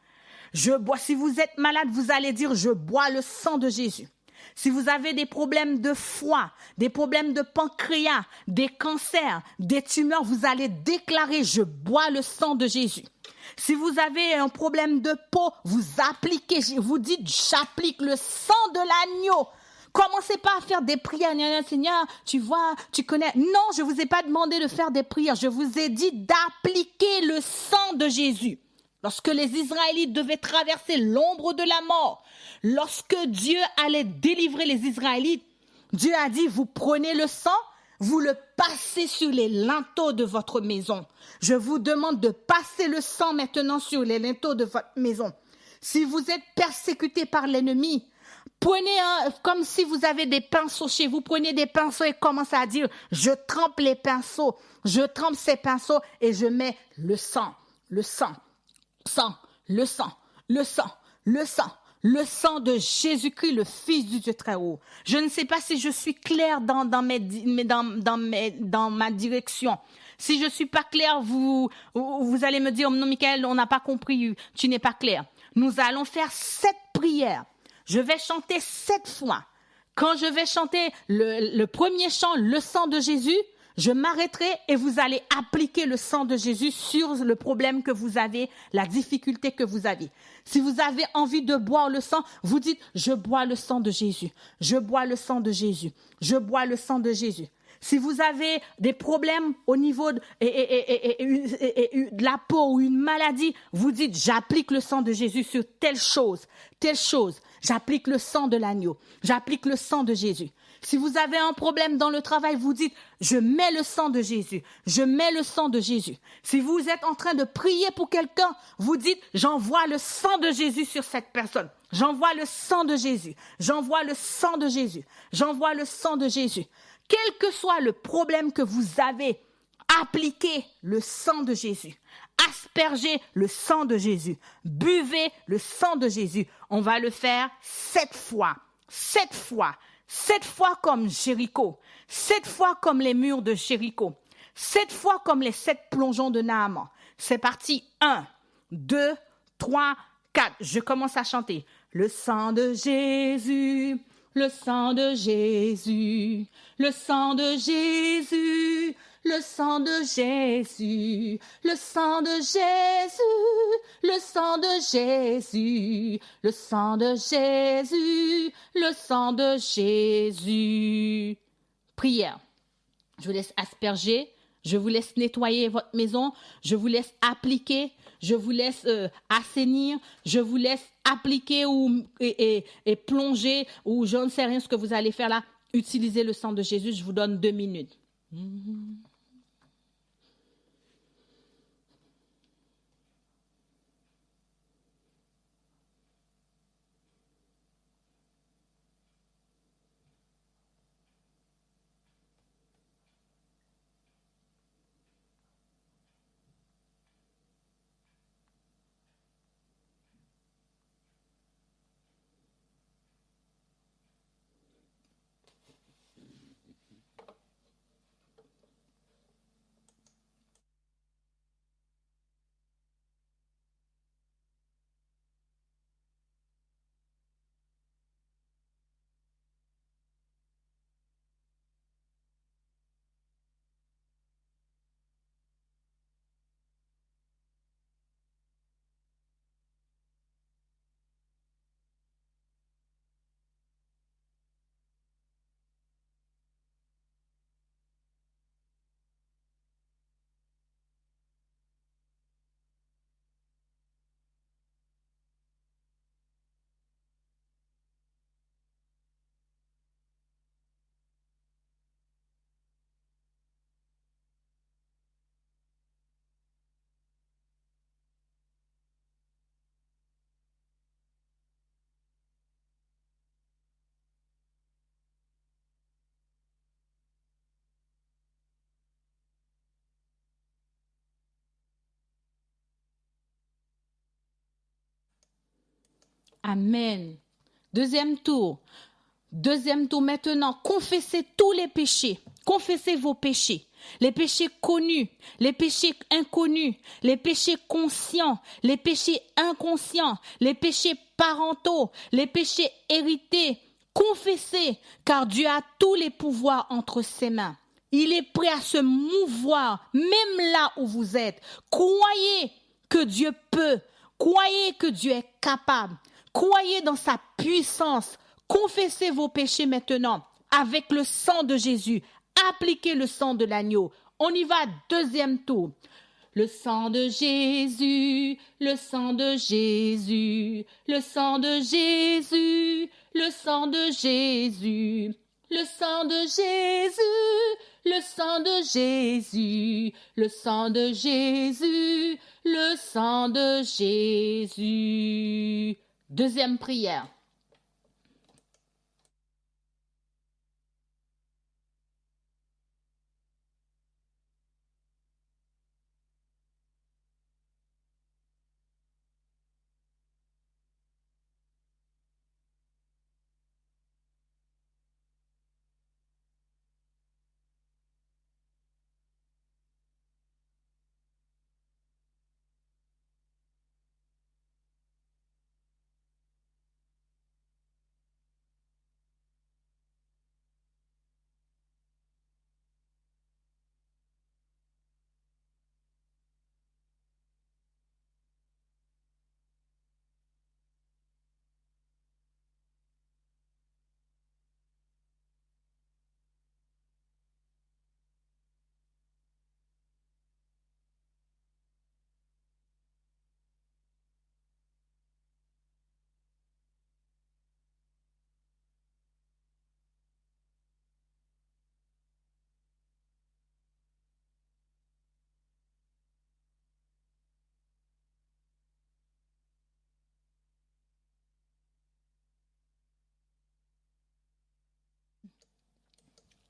Si vous êtes malade, vous allez dire, je bois le sang de Jésus. Si vous avez des problèmes de foie, des problèmes de pancréas, des cancers, des tumeurs, vous allez déclarer, je bois le sang de Jésus. Si vous avez un problème de peau, vous dites, j'applique le sang de l'agneau. Commencez pas à faire des prières, Seigneur, tu vois, tu connais. Non, je vous ai pas demandé de faire des prières. Je vous ai dit d'appliquer le sang de Jésus. Lorsque les Israélites devaient traverser l'ombre de la mort, lorsque Dieu allait délivrer les Israélites, Dieu a dit, vous prenez le sang, vous le passez sur les linteaux de votre maison. Je vous demande de passer le sang maintenant sur les linteaux de votre maison. Si vous êtes persécuté par l'ennemi, prenez comme si vous avez des pinceaux chez vous, prenez des pinceaux et commencez à dire, je trempe les pinceaux, je trempe ces pinceaux et je mets le sang de Jésus-Christ, le Fils du Dieu très haut. Je ne sais pas si je suis claire dans ma direction. Si je suis pas claire, vous allez me dire, non, Michael, on n'a pas compris, tu n'es pas claire. Nous allons faire 7 prières. Je vais chanter 7 fois. Quand je vais chanter le premier chant, le sang de Jésus, je m'arrêterai et vous allez appliquer le sang de Jésus sur le problème que vous avez, la difficulté que vous avez. Si vous avez envie de boire le sang, vous dites, je bois le sang de Jésus. Je bois le sang de Jésus. Je bois le sang de Jésus. Si vous avez des problèmes au niveau de la peau ou une maladie, vous dites, j'applique le sang de Jésus sur telle chose. J'applique le sang de l'agneau. J'applique le sang de Jésus. Si vous avez un problème dans le travail, vous dites, je mets le sang de Jésus. Je mets le sang de Jésus. Si vous êtes en train de prier pour quelqu'un, vous dites, j'envoie le sang de Jésus sur cette personne. J'envoie le sang de Jésus. J'envoie le sang de Jésus. J'envoie le sang de Jésus. Quel que soit le problème que vous avez, appliquez le sang de Jésus. Aspergez le sang de Jésus. Buvez le sang de Jésus. On va le faire 7 fois. 7 fois. 7 fois comme Jéricho, 7 fois comme les murs de Jéricho, 7 fois comme les 7 plongeons de Naaman. C'est parti, 1, 2, 3, 4. Je commence à chanter. Le sang de Jésus, le sang de Jésus, le sang de Jésus, le sang de Jésus, le sang de Jésus, le sang de Jésus, le sang de Jésus, le sang de Jésus. Prière. Je vous laisse asperger, je vous laisse nettoyer votre maison, je vous laisse appliquer, je vous laisse assainir, je vous laisse appliquer et plonger, ou je ne sais rien ce que vous allez faire là. Utilisez le sang de Jésus, je vous donne 2 minutes. Amen. Deuxième tour. Deuxième tour maintenant, confessez tous les péchés. Confessez vos péchés. Les péchés connus, les péchés inconnus, les péchés conscients, les péchés inconscients, les péchés parentaux, les péchés hérités. Confessez, car Dieu a tous les pouvoirs entre ses mains. Il est prêt à se mouvoir, même là où vous êtes. Croyez que Dieu peut. Croyez que Dieu est capable. Croyez dans sa puissance. Confessez vos péchés maintenant avec le sang de Jésus. Appliquez le sang de l'agneau. On y va, deuxième tour. Le sang de Jésus, le sang de Jésus, le sang de Jésus, le sang de Jésus, le sang de Jésus, le sang de Jésus, le sang de Jésus, le sang de Jésus. Deuxième prière.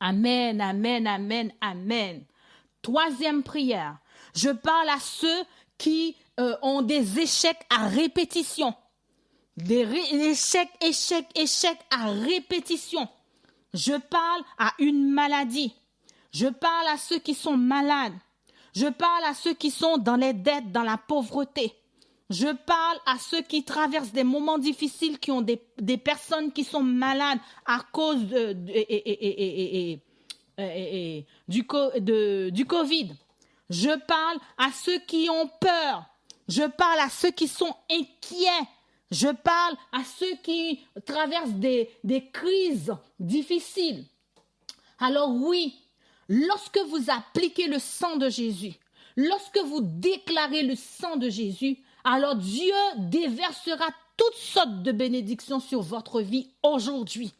Amen, amen, amen, amen. Troisième prière. Je parle à ceux qui ont des échecs à répétition. Des échecs à répétition. Je parle à une maladie. Je parle à ceux qui sont malades. Je parle à ceux qui sont dans les dettes, dans la pauvreté. Je parle à ceux qui traversent des moments difficiles, qui ont des personnes qui sont malades à cause du Covid. Je parle à ceux qui ont peur. Je parle à ceux qui sont inquiets. Je parle à ceux qui traversent des crises difficiles. Alors oui, lorsque vous appliquez le sang de Jésus, lorsque vous déclarez le sang de Jésus, alors Dieu déversera toutes sortes de bénédictions sur votre vie aujourd'hui.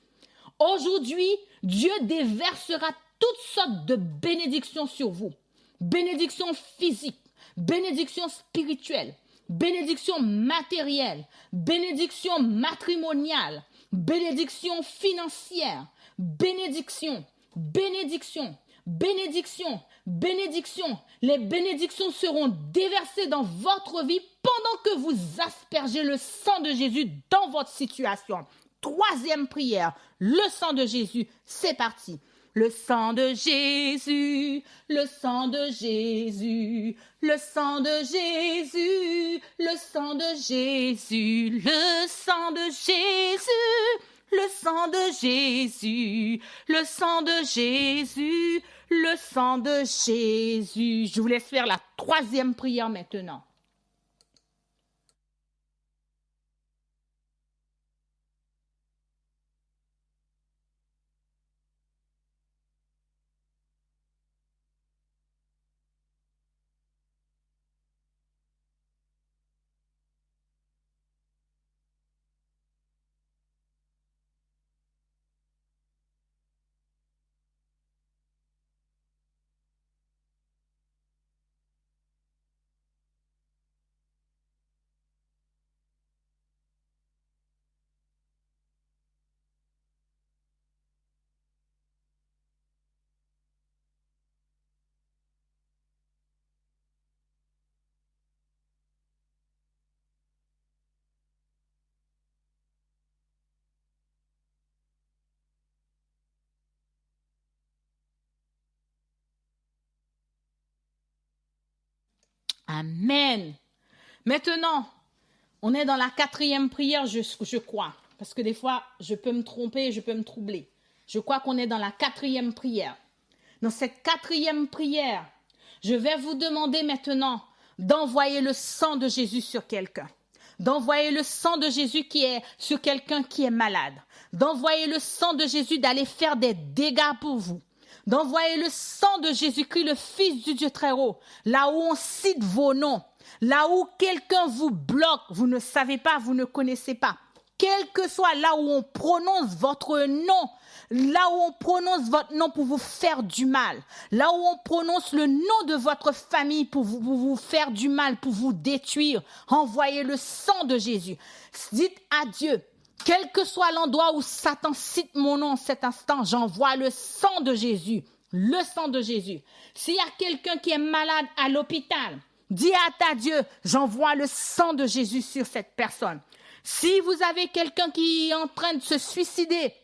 Aujourd'hui, Dieu déversera toutes sortes de bénédictions sur vous. Bénédictions physiques, bénédictions spirituelles, bénédictions matérielles, bénédictions matrimoniales, bénédictions financières, bénédictions, bénédictions, bénédictions, bénédictions. Les bénédictions seront déversées dans votre vie pendant que vous aspergez le sang de Jésus dans votre situation. Troisième prière, le sang de Jésus, c'est parti. Le sang de Jésus, le sang de Jésus, le sang de Jésus, le sang de Jésus, le sang de Jésus, le sang de Jésus, le sang de Jésus, le sang de Jésus. Je vous laisse faire la troisième prière maintenant. Amen. Maintenant, on est dans la quatrième prière, je crois. Parce que des fois, je peux me tromper, je peux me troubler. Je crois qu'on est dans la quatrième prière. Dans cette quatrième prière, je vais vous demander maintenant d'envoyer le sang de Jésus sur quelqu'un. D'envoyer le sang de Jésus qui est sur quelqu'un qui est malade. D'envoyer le sang de Jésus d'aller faire des dégâts pour vous. D'envoyer le sang de Jésus-Christ, le Fils du Dieu très haut, là où on cite vos noms, là où quelqu'un vous bloque, vous ne savez pas, vous ne connaissez pas. Quel que soit là où on prononce votre nom, là où on prononce votre nom pour vous faire du mal, là où on prononce le nom de votre famille pour vous faire du mal, pour vous détruire, envoyez le sang de Jésus. Dites à Dieu, quel que soit l'endroit où Satan cite mon nom en cet instant, j'envoie le sang de Jésus. Le sang de Jésus. S'il y a quelqu'un qui est malade à l'hôpital, dis à ta Dieu, j'envoie le sang de Jésus sur cette personne. Si vous avez quelqu'un qui est en train de se suicider,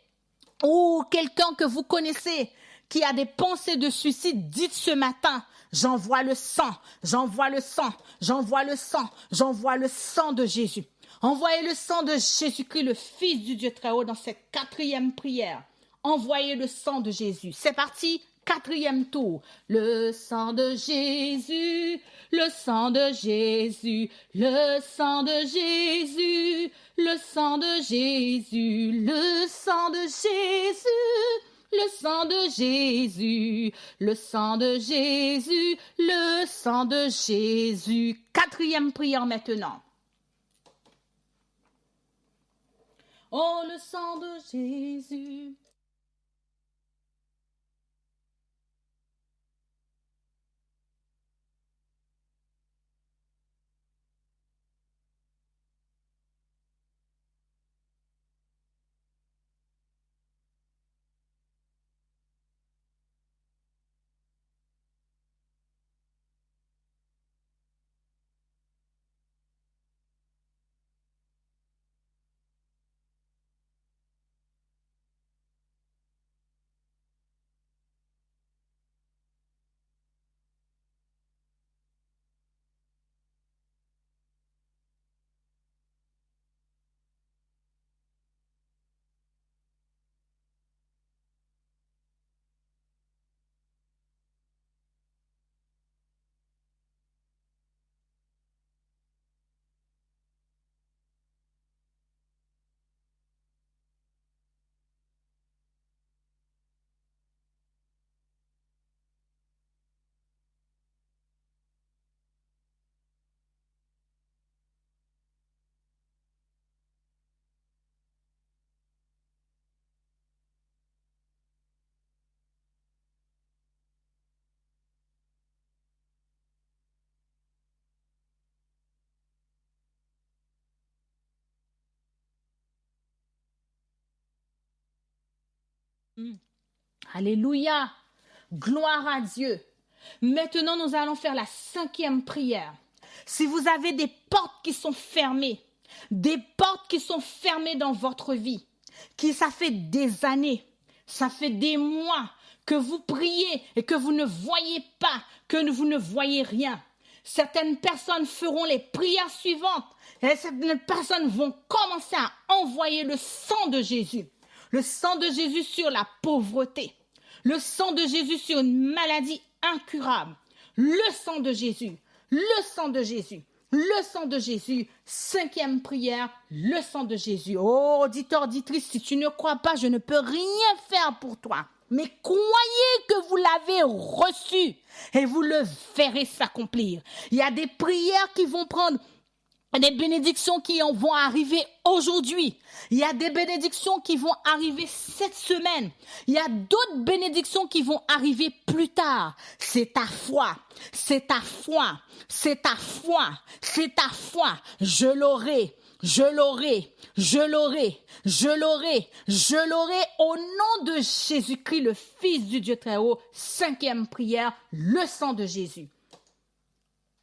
ou quelqu'un que vous connaissez qui a des pensées de suicide, dites ce matin, j'envoie le sang, j'envoie le sang, j'envoie le sang, j'envoie le sang de Jésus. Envoyez le sang de Jésus-Christ, le Fils du Dieu très haut, dans cette quatrième prière. Envoyez le sang de Jésus. C'est parti, quatrième tour. Le sang de Jésus, le sang de Jésus, le sang de Jésus, le sang de Jésus, le sang de Jésus. Le sang de Jésus, le sang de Jésus, le sang de Jésus. Quatrième prière maintenant. Oh, le sang de Jésus. Alléluia. Gloire à Dieu. Maintenant, nous allons faire la 5e prière. Si vous avez des portes qui sont fermées dans votre vie, ça fait des années, ça fait des mois que vous priez et que vous ne voyez pas, que vous ne voyez rien. Certaines personnes feront les prières suivantes et certaines personnes vont commencer à envoyer le sang de Jésus. Le sang de Jésus sur la pauvreté. Le sang de Jésus sur une maladie incurable. Le sang de Jésus. Le sang de Jésus. Le sang de Jésus. 5e prière, le sang de Jésus. Oh, auditeur, auditrice, si tu ne crois pas, je ne peux rien faire pour toi. Mais croyez que vous l'avez reçu et vous le verrez s'accomplir. Il y a des prières qui vont prendre, des bénédictions qui vont arriver aujourd'hui. Il y a des bénédictions qui vont arriver cette semaine. Il y a d'autres bénédictions qui vont arriver plus tard. C'est ta foi. C'est ta foi. C'est ta foi. C'est ta foi. Je l'aurai. Je l'aurai. Je l'aurai. Je l'aurai. Je l'aurai au nom de Jésus-Christ, le Fils du Dieu très haut. 5e prière, le sang de Jésus.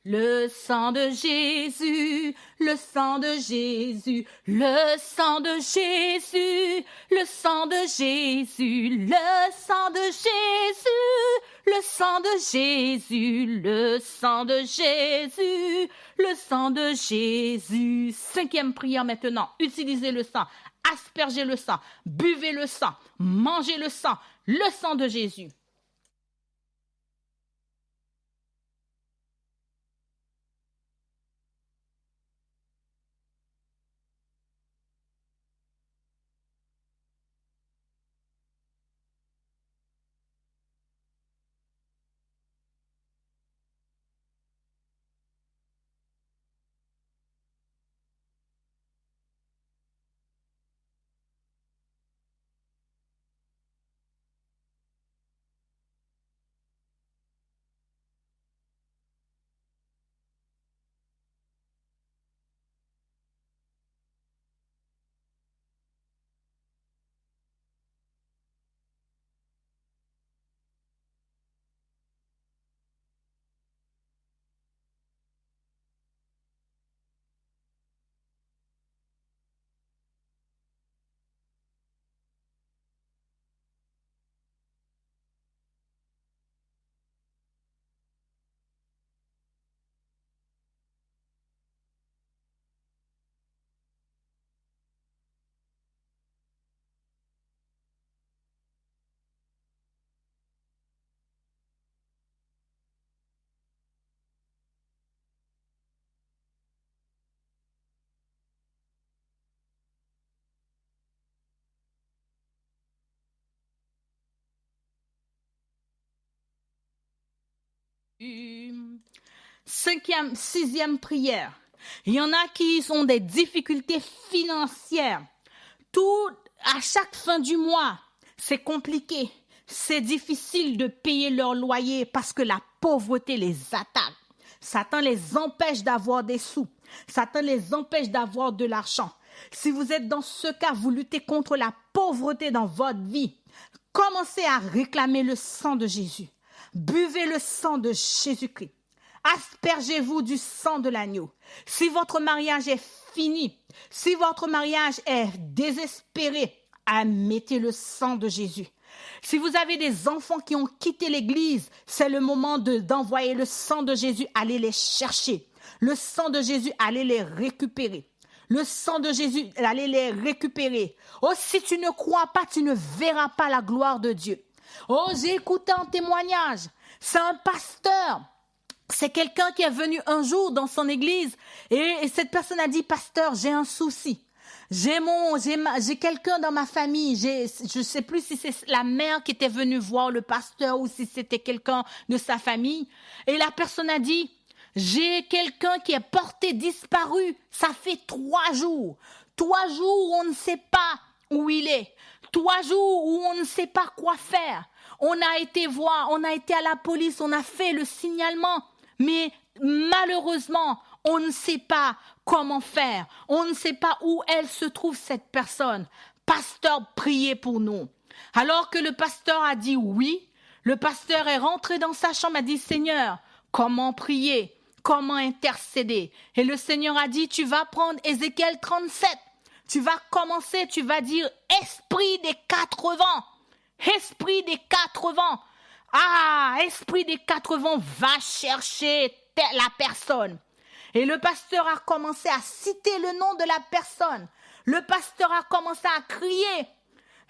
Le sang de Jésus, le sang de Jésus, le sang de Jésus, le sang de Jésus, le sang de Jésus, le sang de Jésus, le sang de Jésus, le sang de Jésus. 5e prière maintenant, utilisez le sang, aspergez le sang, buvez le sang, mangez le sang de Jésus. Sixième prière. Il y en a qui ont des difficultés financières. À chaque fin du mois, c'est compliqué. C'est difficile de payer leur loyer parce que la pauvreté les attaque. Satan les empêche d'avoir des sous. Satan les empêche d'avoir de l'argent. Si vous êtes dans ce cas, vous luttez contre la pauvreté dans votre vie. Commencez à réclamer le sang de Jésus. Buvez le sang de Jésus-Christ. Aspergez-vous du sang de l'agneau. Si votre mariage est fini, si votre mariage est désespéré, mettez le sang de Jésus. Si vous avez des enfants qui ont quitté l'église, c'est le moment d'envoyer le sang de Jésus, allez les chercher. Le sang de Jésus, allez les récupérer. Le sang de Jésus, allez les récupérer. Oh, si tu ne crois pas, tu ne verras pas la gloire de Dieu. Oh, j'ai écouté un témoignage. C'est un pasteur. C'est quelqu'un qui est venu un jour dans son église et cette personne a dit, pasteur, j'ai un souci. J'ai quelqu'un dans ma famille. Je sais plus si c'est la mère qui était venue voir le pasteur ou si c'était quelqu'un de sa famille. Et la personne a dit, j'ai quelqu'un qui est porté disparu. Ça fait 3 jours. 3 jours où on ne sait pas où il est. 3 jours où on ne sait pas quoi faire. On a été voir, on a été à la police, on a fait le signalement. Mais malheureusement, on ne sait pas comment faire. On ne sait pas où elle se trouve, cette personne. Pasteur, priez pour nous. Alors que le pasteur a dit oui, le pasteur est rentré dans sa chambre et a dit, Seigneur, comment prier? Comment intercéder? Et le Seigneur a dit, tu vas prendre Ézéchiel 37. Tu vas commencer, tu vas dire, esprit des 4 vents. Esprit des 4 vents. Ah, esprit des 4 vents, va chercher la personne. Et le pasteur a commencé à citer le nom de la personne. Le pasteur a commencé à crier,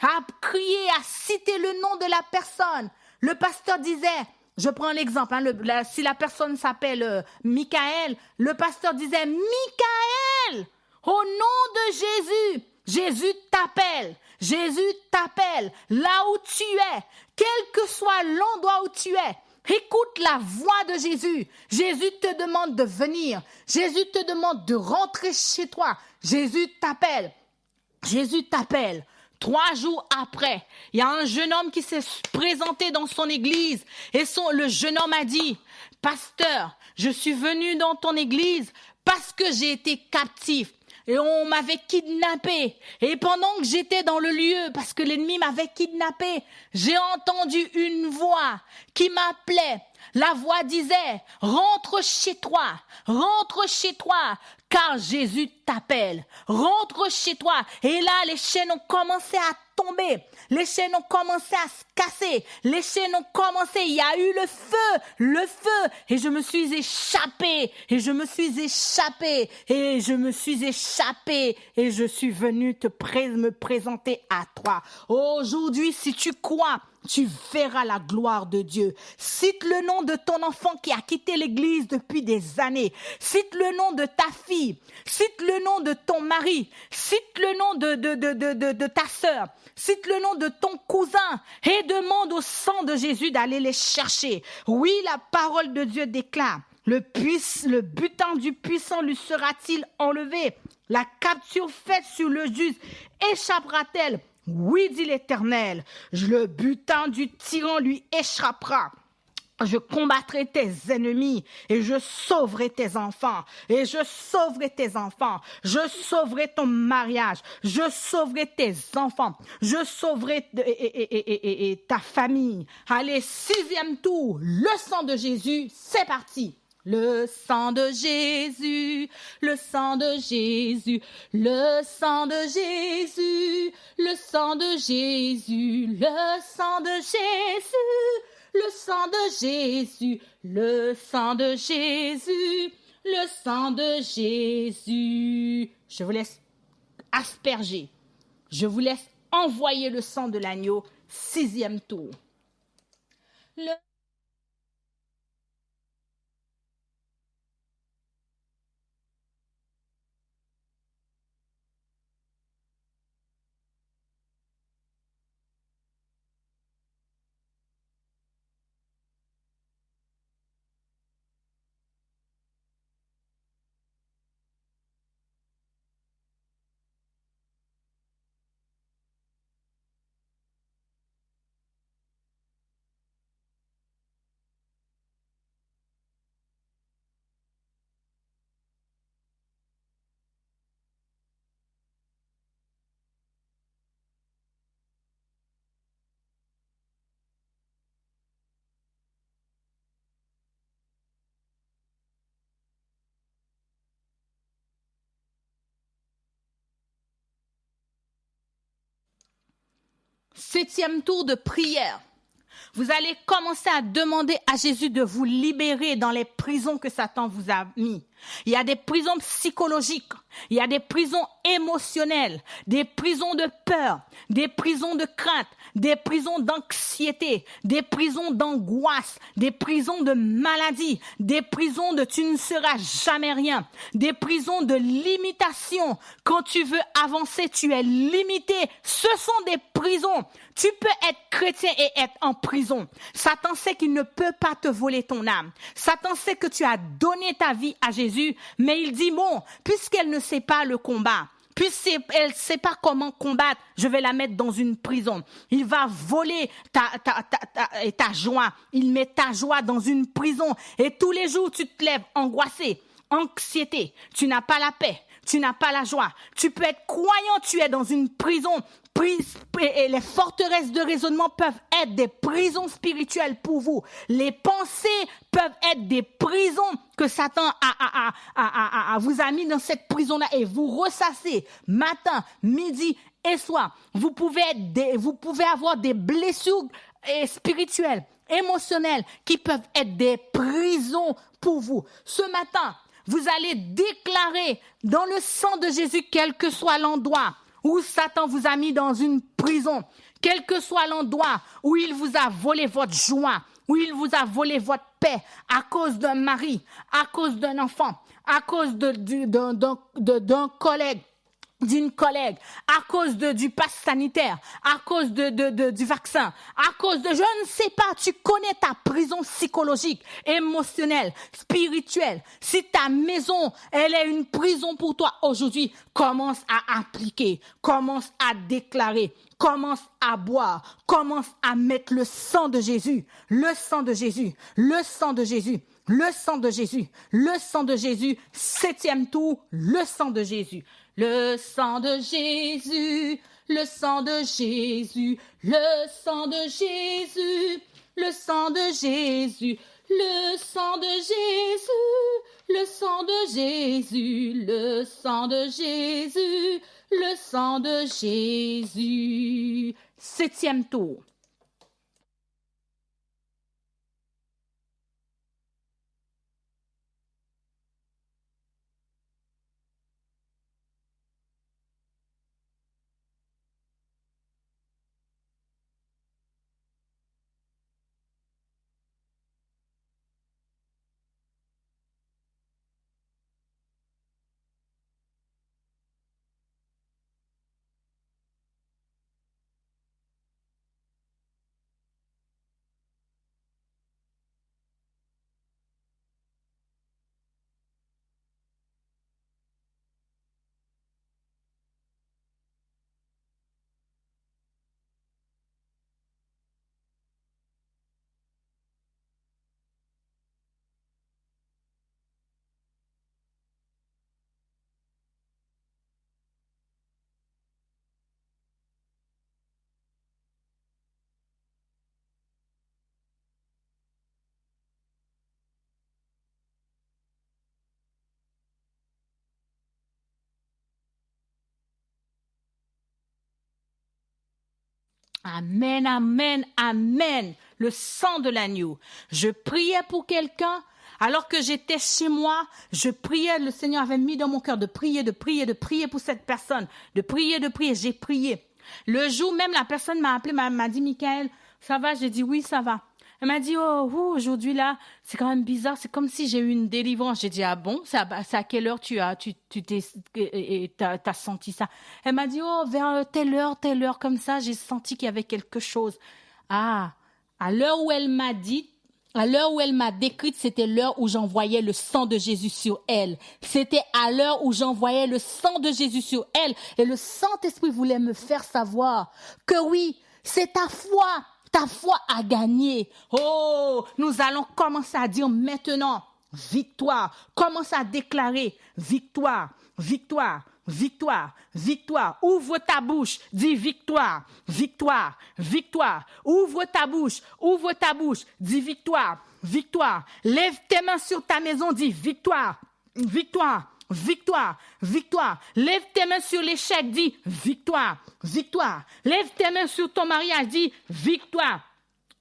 à citer le nom de la personne. Le pasteur disait, je prends l'exemple, si la personne s'appelle Michael, le pasteur disait, Michael, au nom de Jésus, Jésus t'appelle, là où tu es, quel que soit l'endroit où tu es. Écoute la voix de Jésus. Jésus te demande de venir. Jésus te demande de rentrer chez toi. Jésus t'appelle. 3 jours après, il y a un jeune homme qui s'est présenté dans son église et le jeune homme a dit, « Pasteur, je suis venu dans ton église parce que j'ai été captif. Et on m'avait kidnappé. Et pendant que j'étais dans le lieu, parce que l'ennemi m'avait kidnappé, j'ai entendu une voix qui m'appelait. La voix disait, rentre chez toi, car Jésus t'appelle. Rentre chez toi. Et là, les chaînes ont commencé à tomber. Les chaînes ont commencé à se casser. Les chaînes ont commencé. Il y a eu le feu. Et je me suis échappée. Et je suis venue me présenter à toi. Aujourd'hui, si tu crois, tu verras la gloire de Dieu. Cite le nom de ton enfant qui a quitté l'église depuis des années. Cite le nom de ta fille. Cite le nom de ton mari. Cite le nom de ta sœur. Cite le nom de ton cousin et demande au sang de Jésus d'aller les chercher. Oui, la parole de Dieu déclare, le butin du puissant lui sera-t-il enlevé? La capture faite sur le juste échappera-t-elle? Oui, dit l'Éternel, le butin du tyran lui échappera. Je combattrai tes ennemis et je sauverai tes enfants. Je sauverai ton mariage. Je sauverai tes enfants. Je sauverai ta famille. Allez, 6e tour. Le sang de Jésus, c'est parti. Le sang de Jésus, le sang de Jésus, le sang de Jésus, le sang de Jésus, le sang de Jésus. Le sang de Jésus, le sang de Jésus, le sang de Jésus. Je vous laisse asperger. Je vous laisse envoyer le sang de l'agneau. 6e tour. Septième tour de prière. Vous allez commencer à demander à Jésus de vous libérer dans les prisons que Satan vous a mis. Il y a des prisons psychologiques, il y a des prisons émotionnelles, des prisons de peur, des prisons de crainte, des prisons d'anxiété, des prisons d'angoisse, des prisons de maladie, des prisons de tu ne seras jamais rien, des prisons de limitation. Quand tu veux avancer, tu es limité. Ce sont des prisons. Tu peux être chrétien et être en prison. Satan sait qu'il ne peut pas te voler ton âme. Satan sait que tu as donné ta vie à Jésus, mais il dit, bon, puisqu'elle ne sait pas le combat, puisqu'elle ne sait pas comment combattre, je vais la mettre dans une prison. Il va voler ta joie. Il met ta joie dans une prison. Et tous les jours, tu te lèves angoissé, anxiété. Tu n'as pas la paix. Tu n'as pas la joie. Tu peux être croyant, tu es dans une prison et les forteresses de raisonnement peuvent être des prisons spirituelles pour vous. Les pensées peuvent être des prisons que Satan vous a mis dans cette prison-là et vous ressassez matin, midi et soir. Vous pouvez avoir des blessures spirituelles, émotionnelles qui peuvent être des prisons pour vous. Ce matin, vous allez déclarer dans le sang de Jésus, quel que soit l'endroit où Satan vous a mis dans une prison, quel que soit l'endroit où il vous a volé votre joie, où il vous a volé votre paix à cause d'un mari, à cause d'un enfant, à cause d'un collègue, d'une collègue, à cause du pass sanitaire, à cause du vaccin, à cause je ne sais pas, tu connais ta prison psychologique, émotionnelle, spirituelle. Si ta maison, elle est une prison pour toi aujourd'hui, commence à appliquer, commence à déclarer, commence à boire, commence à mettre le sang de Jésus, le sang de Jésus, le sang de Jésus. Le sang de Jésus, le sang de Jésus, 7e tour, le sang de Jésus. Le sang de Jésus, le sang de Jésus, le sang de Jésus, le sang de Jésus, le sang de Jésus, le sang de Jésus, le sang de Jésus, le sang de Jésus. 7e tour. Amen, amen, amen. Le sang de l'agneau. Je priais pour quelqu'un. Alors que j'étais chez moi, je priais, le Seigneur avait mis dans mon cœur de prier pour cette personne, de prier, j'ai prié. Le jour même, la personne m'a appelé, m'a dit, Michael, ça va? J'ai dit, oui, ça va. Elle m'a dit, aujourd'hui là, c'est quand même bizarre, c'est comme si j'ai eu une délivrance. J'ai dit, ah bon? C'est à quelle heure t'as senti ça? Elle m'a dit, vers telle heure, comme ça, j'ai senti qu'il y avait quelque chose. Ah, à l'heure où elle m'a décrite, c'était l'heure où j'envoyais le sang de Jésus sur elle. C'était à l'heure où j'envoyais le sang de Jésus sur elle. Et le Saint-Esprit voulait me faire savoir que oui, c'est ta foi. Ta foi a gagné. Oh, nous allons commencer à dire maintenant, victoire. Commence à déclarer victoire, victoire, victoire, victoire. Ouvre ta bouche, dis victoire, victoire, victoire. Ouvre ta bouche, dis victoire, victoire. Lève tes mains sur ta maison, dis victoire, victoire. Victoire, victoire. Lève tes mains sur l'échec, dis victoire, victoire. Lève tes mains sur ton mariage, dis victoire,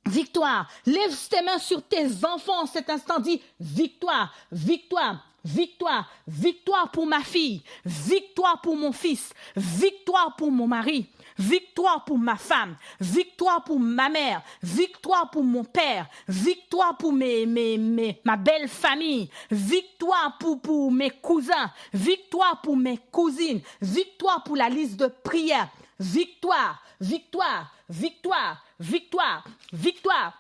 victoire. Lève tes mains sur tes enfants en cet instant, dis victoire, victoire. Victoire, victoire pour ma fille, victoire pour mon fils, victoire pour mon mari, victoire pour ma femme, victoire pour ma mère, victoire pour mon père, victoire pour ma belle famille, victoire pour mes cousins, victoire pour mes cousines, victoire pour la liste de prière, victoire, victoire, victoire, victoire, victoire.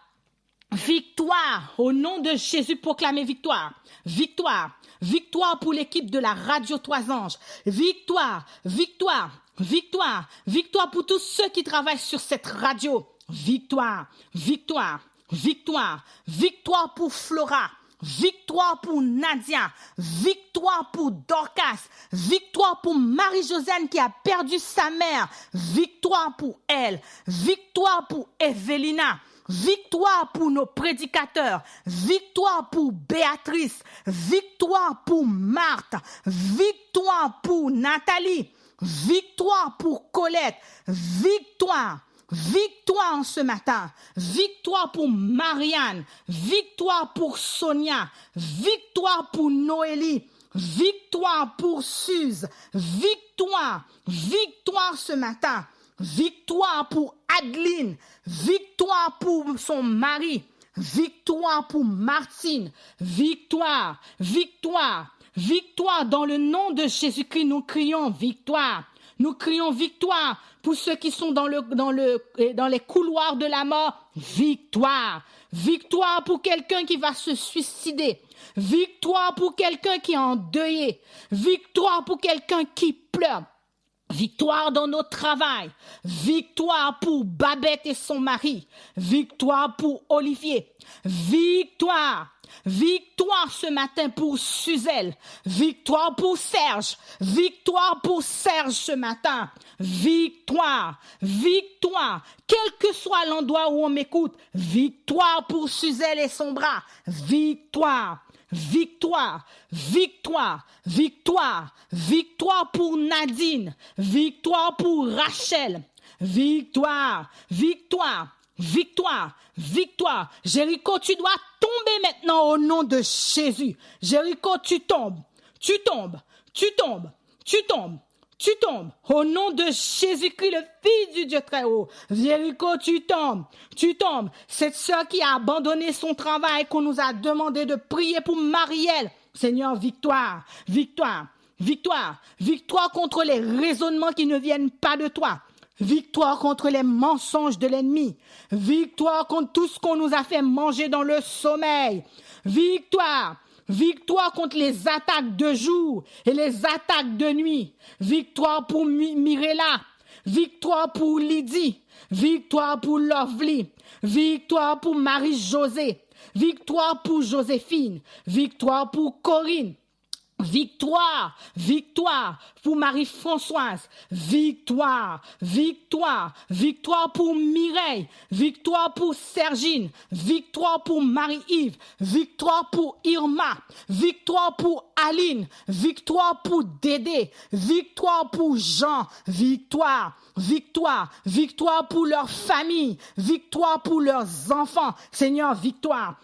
Victoire, au nom de Jésus, proclamez victoire, victoire, victoire pour l'équipe de la Radio 3 Anges, victoire, victoire, victoire, victoire pour tous ceux qui travaillent sur cette radio, victoire, victoire, victoire, victoire pour Flora, victoire pour Nadia, victoire pour Dorcas, victoire pour Marie-Josiane qui a perdu sa mère, victoire pour elle, victoire pour Evelina, victoire pour nos prédicateurs, victoire pour Béatrice, victoire pour Marthe, victoire pour Nathalie, victoire pour Colette, victoire en ce matin, victoire pour Marianne, victoire pour Sonia, victoire pour Noélie, victoire pour Suze, victoire ce matin, victoire pour Adeline, victoire pour son mari, victoire pour Martine, victoire dans le nom de Jésus-Christ, nous crions victoire. Nous crions victoire pour ceux qui sont dans les couloirs de la mort. Victoire. Victoire pour quelqu'un qui va se suicider. Victoire pour quelqu'un qui est endeuillé. Victoire pour quelqu'un qui pleure. Victoire dans notre travail. Victoire pour Babette et son mari. Victoire pour Olivier. Victoire ce matin pour Suzelle. Victoire pour Serge. Victoire pour Serge ce matin. Victoire. Quel que soit l'endroit où on m'écoute. Victoire pour Suzelle et son bras. Victoire pour Nadine. Victoire pour Rachel. Victoire. Jéricho, tu dois tomber maintenant au nom de Jésus. Jéricho, tu tombes. Au nom de Jésus-Christ, le Fils du Dieu très haut. Jéricho, tu tombes. Cette sœur qui a abandonné son travail, qu'on nous a demandé de prier pour Marielle. Seigneur, victoire contre les raisonnements qui ne viennent pas de toi. Victoire contre les mensonges de l'ennemi. Victoire contre tout ce qu'on nous a fait manger dans le sommeil. Victoire contre les attaques de jour et les attaques de nuit. Victoire pour Mirella. Victoire pour Lydie. Victoire pour Lovely. Victoire pour Marie-Josée. Victoire pour Joséphine. Victoire pour Corinne. Victoire pour Marie-Françoise. Victoire pour Mireille. Victoire pour Sergine. Victoire pour Marie-Yves. Victoire pour Irma. Victoire pour Aline. Victoire pour Dédé. Victoire pour Jean. Victoire pour leur famille. Victoire pour leurs enfants. Seigneur, victoire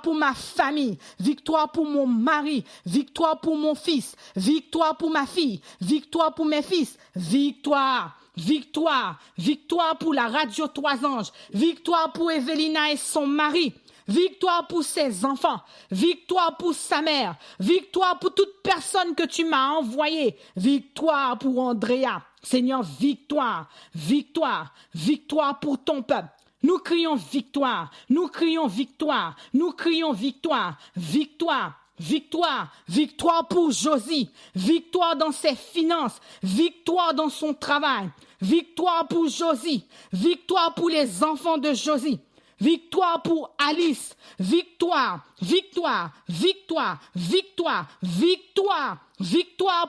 pour ma famille. Victoire pour mon mari. Victoire pour mon fils. Victoire pour ma fille. Victoire pour mes fils. Victoire pour la radio Trois Anges. Victoire pour Evelina et son mari. Victoire pour ses enfants. Victoire pour sa mère. Victoire pour toute personne que tu m'as envoyée. Victoire pour Andrea. Seigneur, victoire pour ton peuple. Nous crions victoire. Victoire pour Josie. Victoire dans ses finances. Victoire dans son travail. Victoire pour Josie. Victoire pour les enfants de Josie. Victoire pour Alice. Victoire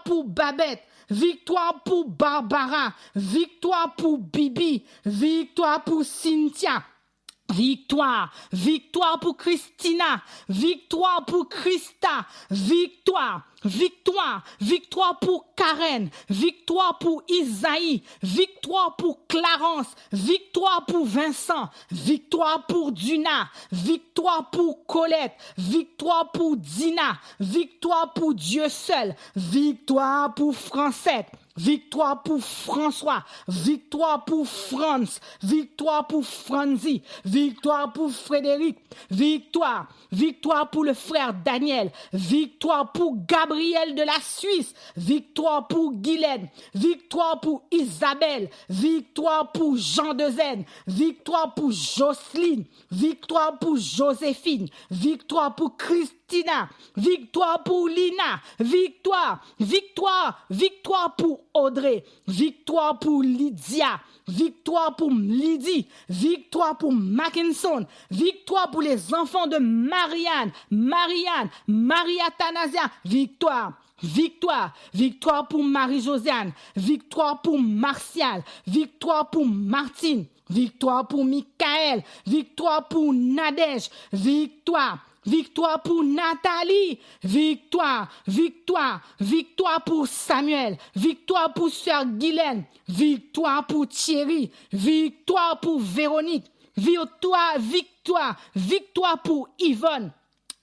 pour Babette. Victoire pour Barbara. Victoire pour Bibi. Victoire pour Cynthia. Victoire pour Christina, victoire pour Christa, victoire pour Karen, victoire pour Isaïe, victoire pour Clarence, victoire pour Vincent, victoire pour Duna, victoire pour Colette, victoire pour Dina, victoire pour Dieu seul, victoire pour Francette. Victoire pour François, victoire pour Franz, victoire pour Franzi, victoire pour Frédéric, victoire pour le frère Daniel, victoire pour Gabriel de la Suisse, victoire pour Guylaine, victoire pour Isabelle, victoire pour Jean Dezen, victoire pour Jocelyne, victoire pour Joséphine, victoire pour Christ Christina, victoire pour Lina, victoire, victoire, victoire pour Audrey, victoire pour Lydia, victoire pour Lydie, victoire pour Mackinson, victoire pour les enfants de Marianne, Marie-Athanasia, victoire. Victoire, victoire pour Marie-Josiane, victoire pour Martial, victoire pour Martine, victoire pour Michael, victoire pour Nadège, victoire, victoire pour Nathalie, victoire, victoire, victoire pour Samuel, victoire pour Sœur Guylaine, victoire pour Thierry, victoire pour Véronique, victoire, victoire, victoire pour Yvonne.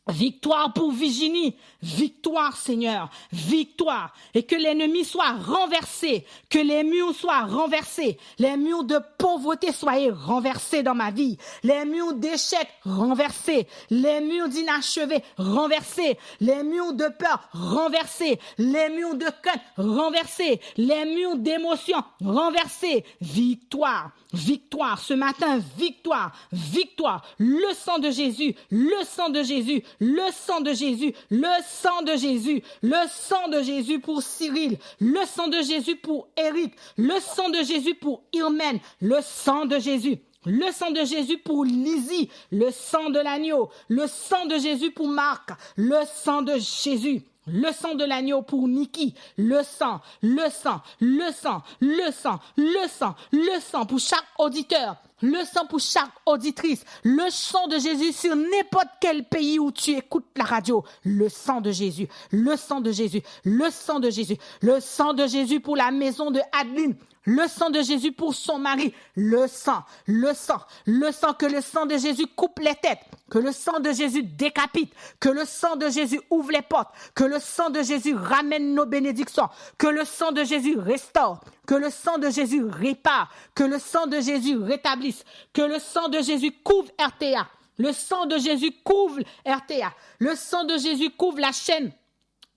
Victoire pour Virginie, victoire Seigneur, victoire, et que l'ennemi soit renversé, que les murs soient renversés, les murs de pauvreté soient renversés dans ma vie, les murs d'échec renversés, les murs d'inachevé renversés, les murs de peur renversés, les murs de crainte renversés, les murs d'émotion renversés, victoire. Victoire, ce matin, victoire, victoire, le sang de Jésus, le sang de Jésus, le sang de Jésus, le sang de Jésus, le sang de Jésus pour Cyril, le sang de Jésus pour Eric, le sang de Jésus pour Irmène, le sang de Jésus. Le sang de Jésus pour Lizzie, le sang de l'agneau, le sang de Jésus pour Marc, le sang de Jésus. Le sang de l'agneau pour Niki, le sang, le sang, le sang, le sang, le sang, le sang pour chaque auditeur, le sang pour chaque auditrice, le sang de Jésus sur n'importe quel pays où tu écoutes la radio, le sang de Jésus, le sang de Jésus, le sang de Jésus, le sang de Jésus pour la maison de Adeline, le sang de Jésus pour son mari, le sang, le sang, le sang, que le sang de Jésus coupe les têtes, que le sang de Jésus décapite, que le sang de Jésus ouvre les portes, que le sang de Jésus ramène nos bénédictions, que le sang de Jésus restaure, que le sang de Jésus répare, que le sang de Jésus rétablisse, que le sang de Jésus couvre RTA, le sang de Jésus couvre RTA, le sang de Jésus couvre la chaîne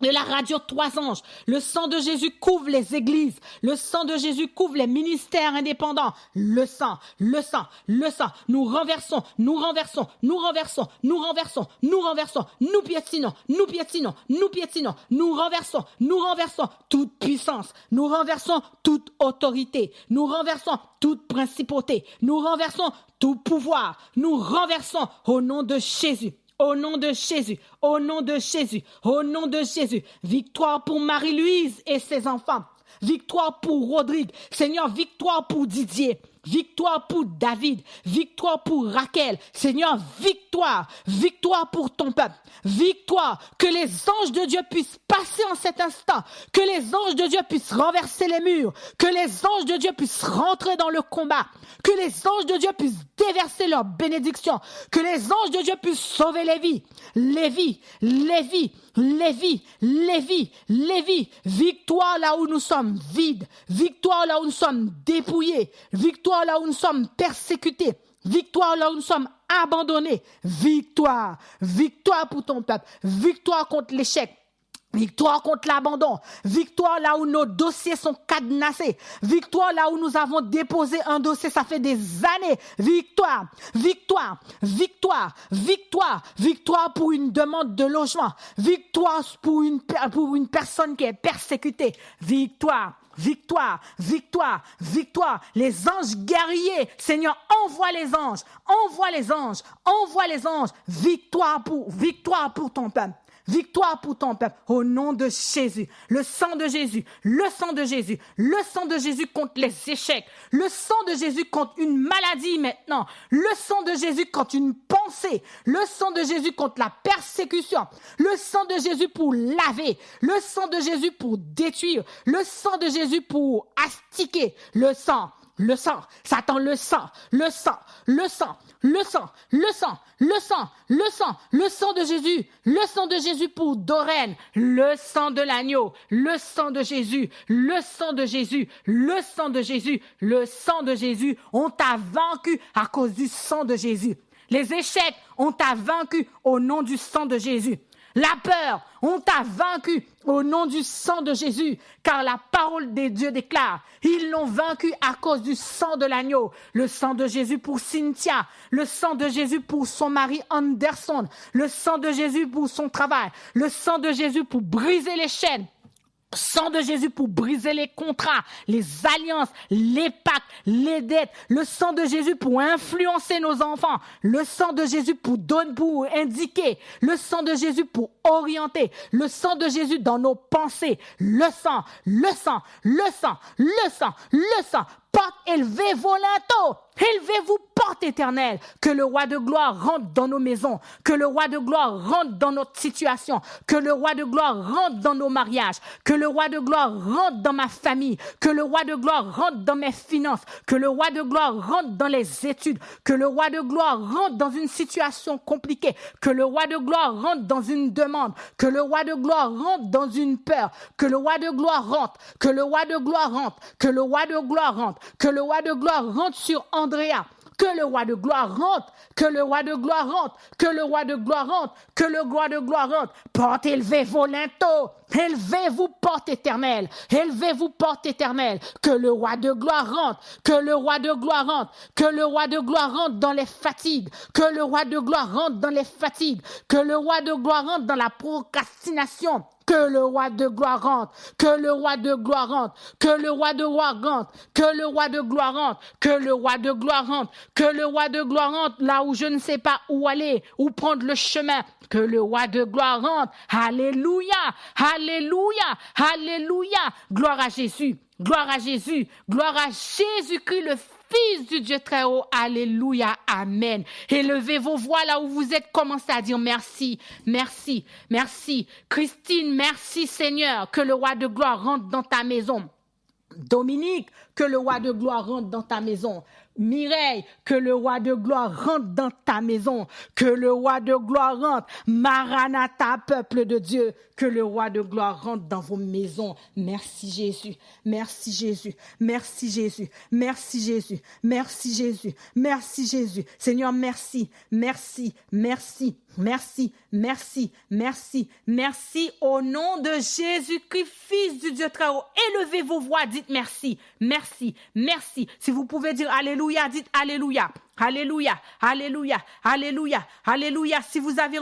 de la radio Trois Anges, le sang de Jésus couvre les églises, le sang de Jésus couvre les ministères indépendants, le sang, le sang, le sang, nous renversons, nous renversons, nous renversons, nous renversons, nous renversons, nous piétinons, nous piétinons, nous piétinons, nous renversons toute puissance, nous renversons toute autorité, nous renversons toute principauté, nous renversons tout pouvoir, nous renversons au nom de Jésus. Au nom de Jésus, au nom de Jésus, au nom de Jésus. Victoire pour Marie-Louise et ses enfants. Victoire pour Rodrigue. Seigneur, victoire pour Didier. Victoire pour David, victoire pour Raquel. Seigneur, victoire, victoire pour ton peuple. Victoire, que les anges de Dieu puissent passer en cet instant, que les anges de Dieu puissent renverser les murs, que les anges de Dieu puissent rentrer dans le combat, que les anges de Dieu puissent déverser leur bénédiction, que les anges de Dieu puissent sauver les vies, les vies, les vies, les vies, les vies, les vies. Victoire là où nous sommes vides, victoire là où nous sommes dépouillés, victoire là où nous sommes persécutés, victoire là où nous sommes abandonnés, victoire, victoire pour ton peuple, victoire contre l'échec, victoire contre l'abandon, victoire là où nos dossiers sont cadenassés, victoire là où nous avons déposé un dossier, ça fait des années, victoire, victoire, victoire, victoire, victoire pour une demande de logement, victoire pour une personne qui est persécutée, victoire. Victoire, victoire, victoire. Les anges guerriers, Seigneur, envoie les anges, envoie les anges, envoie les anges. Victoire pour ton peuple. Victoire pour ton peuple, au nom de Jésus. Le sang de Jésus, le sang de Jésus, le sang de Jésus contre les échecs, le sang de Jésus contre une maladie maintenant, le sang de Jésus contre une pensée, le sang de Jésus contre la persécution, le sang de Jésus pour laver, le sang de Jésus pour détruire, le sang de Jésus pour astiquer, le sang, Satan, le sang, le sang, le sang, le sang, le sang, le sang, le sang, le sang de Jésus, le sang de Jésus pour Doreen, le sang de l'agneau, le sang de Jésus, le sang de Jésus, le sang de Jésus, le sang de Jésus, on t'a vaincu à cause du sang de Jésus. Les échecs, on t'a vaincu au nom du sang de Jésus. La peur, on t'a vaincu au nom du sang de Jésus, car la parole de Dieu déclare, ils l'ont vaincu à cause du sang de l'agneau. Le sang de Jésus pour Cynthia, le sang de Jésus pour son mari Anderson, le sang de Jésus pour son travail, le sang de Jésus pour briser les chaînes. Sang de Jésus pour briser les contrats, les alliances, les pactes, les dettes. Le sang de Jésus pour influencer nos enfants. Le sang de Jésus pour donner, pour indiquer. Le sang de Jésus pour orienter. Le sang de Jésus dans nos pensées. Le sang, le sang, le sang, le sang, le sang. Porte élevée volanto. Élevez-vous, porte éternelle. Que le roi de gloire rentre dans nos maisons. Que le roi de gloire rentre dans notre situation. Que le roi de gloire rentre dans nos mariages. Que le roi de gloire rentre dans ma famille. Que le roi de gloire rentre dans mes finances. Que le roi de gloire rentre dans les études. Que le roi de gloire rentre dans une situation compliquée. Que le roi de gloire rentre dans une demande. Que le roi de gloire rentre dans une peur. Que le roi de gloire rentre. Que le roi de gloire rentre. Que le roi de gloire rentre. Que le roi de gloire rentre sur Andrea. Que le roi de gloire rentre, que le roi de gloire rentre, que le roi de gloire rentre, que le roi de gloire rentre. Porte élevée volanto, élevez-vous porte éternelle, élevez-vous porte éternelle. Que le roi de gloire rentre, que le roi de gloire rentre, que le roi de gloire rentre dans les fatigues, que le roi de gloire rentre dans les fatigues, que le roi de gloire rentre dans la procrastination. Que le roi de gloire rentre, que le roi de gloire rentre, que le roi de gloire rentre, que le roi de gloire rentre, que le roi de gloire rentre, que le roi de gloire rentre là où je ne sais pas où aller, où prendre le chemin, que le roi de gloire rentre. Alléluia, alléluia, alléluia. Gloire à Jésus, gloire à Jésus, gloire à Jésus-Christ le Fils du Dieu très haut, alléluia, amen. Élevez vos voix là où vous êtes, commencez à dire merci, merci, merci. Christine, merci Seigneur, que le roi de gloire rentre dans ta maison. Dominique, que le roi de gloire rentre dans ta maison. Mireille, que le roi de gloire rentre dans ta maison, que le roi de gloire rentre. Maranatha, peuple de Dieu, que le roi de gloire rentre dans vos maisons. Merci Jésus, merci Jésus, merci Jésus, merci Jésus, merci Jésus, merci Jésus. Seigneur, merci, merci, merci, merci, merci, merci, merci au nom de Jésus-Christ, Fils du Dieu très haut. Élevez vos voix, dites merci, merci, merci. Si vous pouvez dire alléluia, dites alléluia. Alléluia, alléluia, alléluia, alléluia. Si vous avez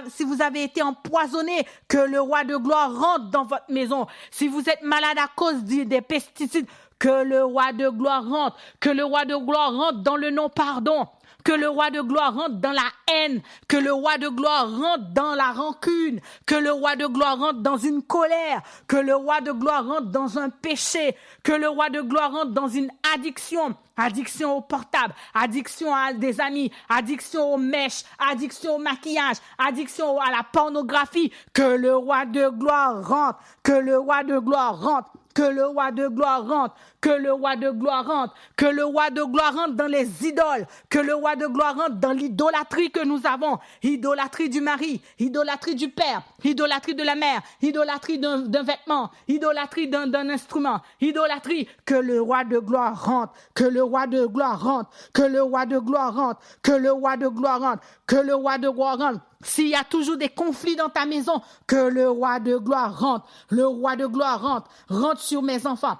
si vous avez été empoisonné, que le roi de gloire rentre dans votre maison. Si vous êtes malade à cause des pesticides, que le roi de gloire rentre, que le roi de gloire rentre dans le non-pardon. Que le roi de gloire rentre dans la haine, que le roi de gloire rentre dans la rancune, que le roi de gloire rentre dans une colère, que le roi de gloire rentre dans un péché, que le roi de gloire rentre dans une addiction, addiction au portable, addiction à des amis, addiction aux mèches, addiction au maquillage, addiction à la pornographie, que le roi de gloire rentre, que le roi de gloire rentre. Que le roi de gloire rentre, que le roi de gloire rentre, que le roi de gloire rentre dans les idoles, que le roi de gloire rentre dans l'idolâtrie que nous avons, idolâtrie du mari, idolâtrie du père, idolâtrie de la mère, idolâtrie d'un vêtement, idolâtrie d'un instrument, idolâtrie, que le roi de gloire rentre, que le roi de gloire rentre, que le roi de gloire rentre, que le roi de gloire rentre, que le roi de gloire rentre. S'il y a toujours des conflits dans ta maison, que le roi de gloire rentre, le roi de gloire rentre, rentre sur mes enfants.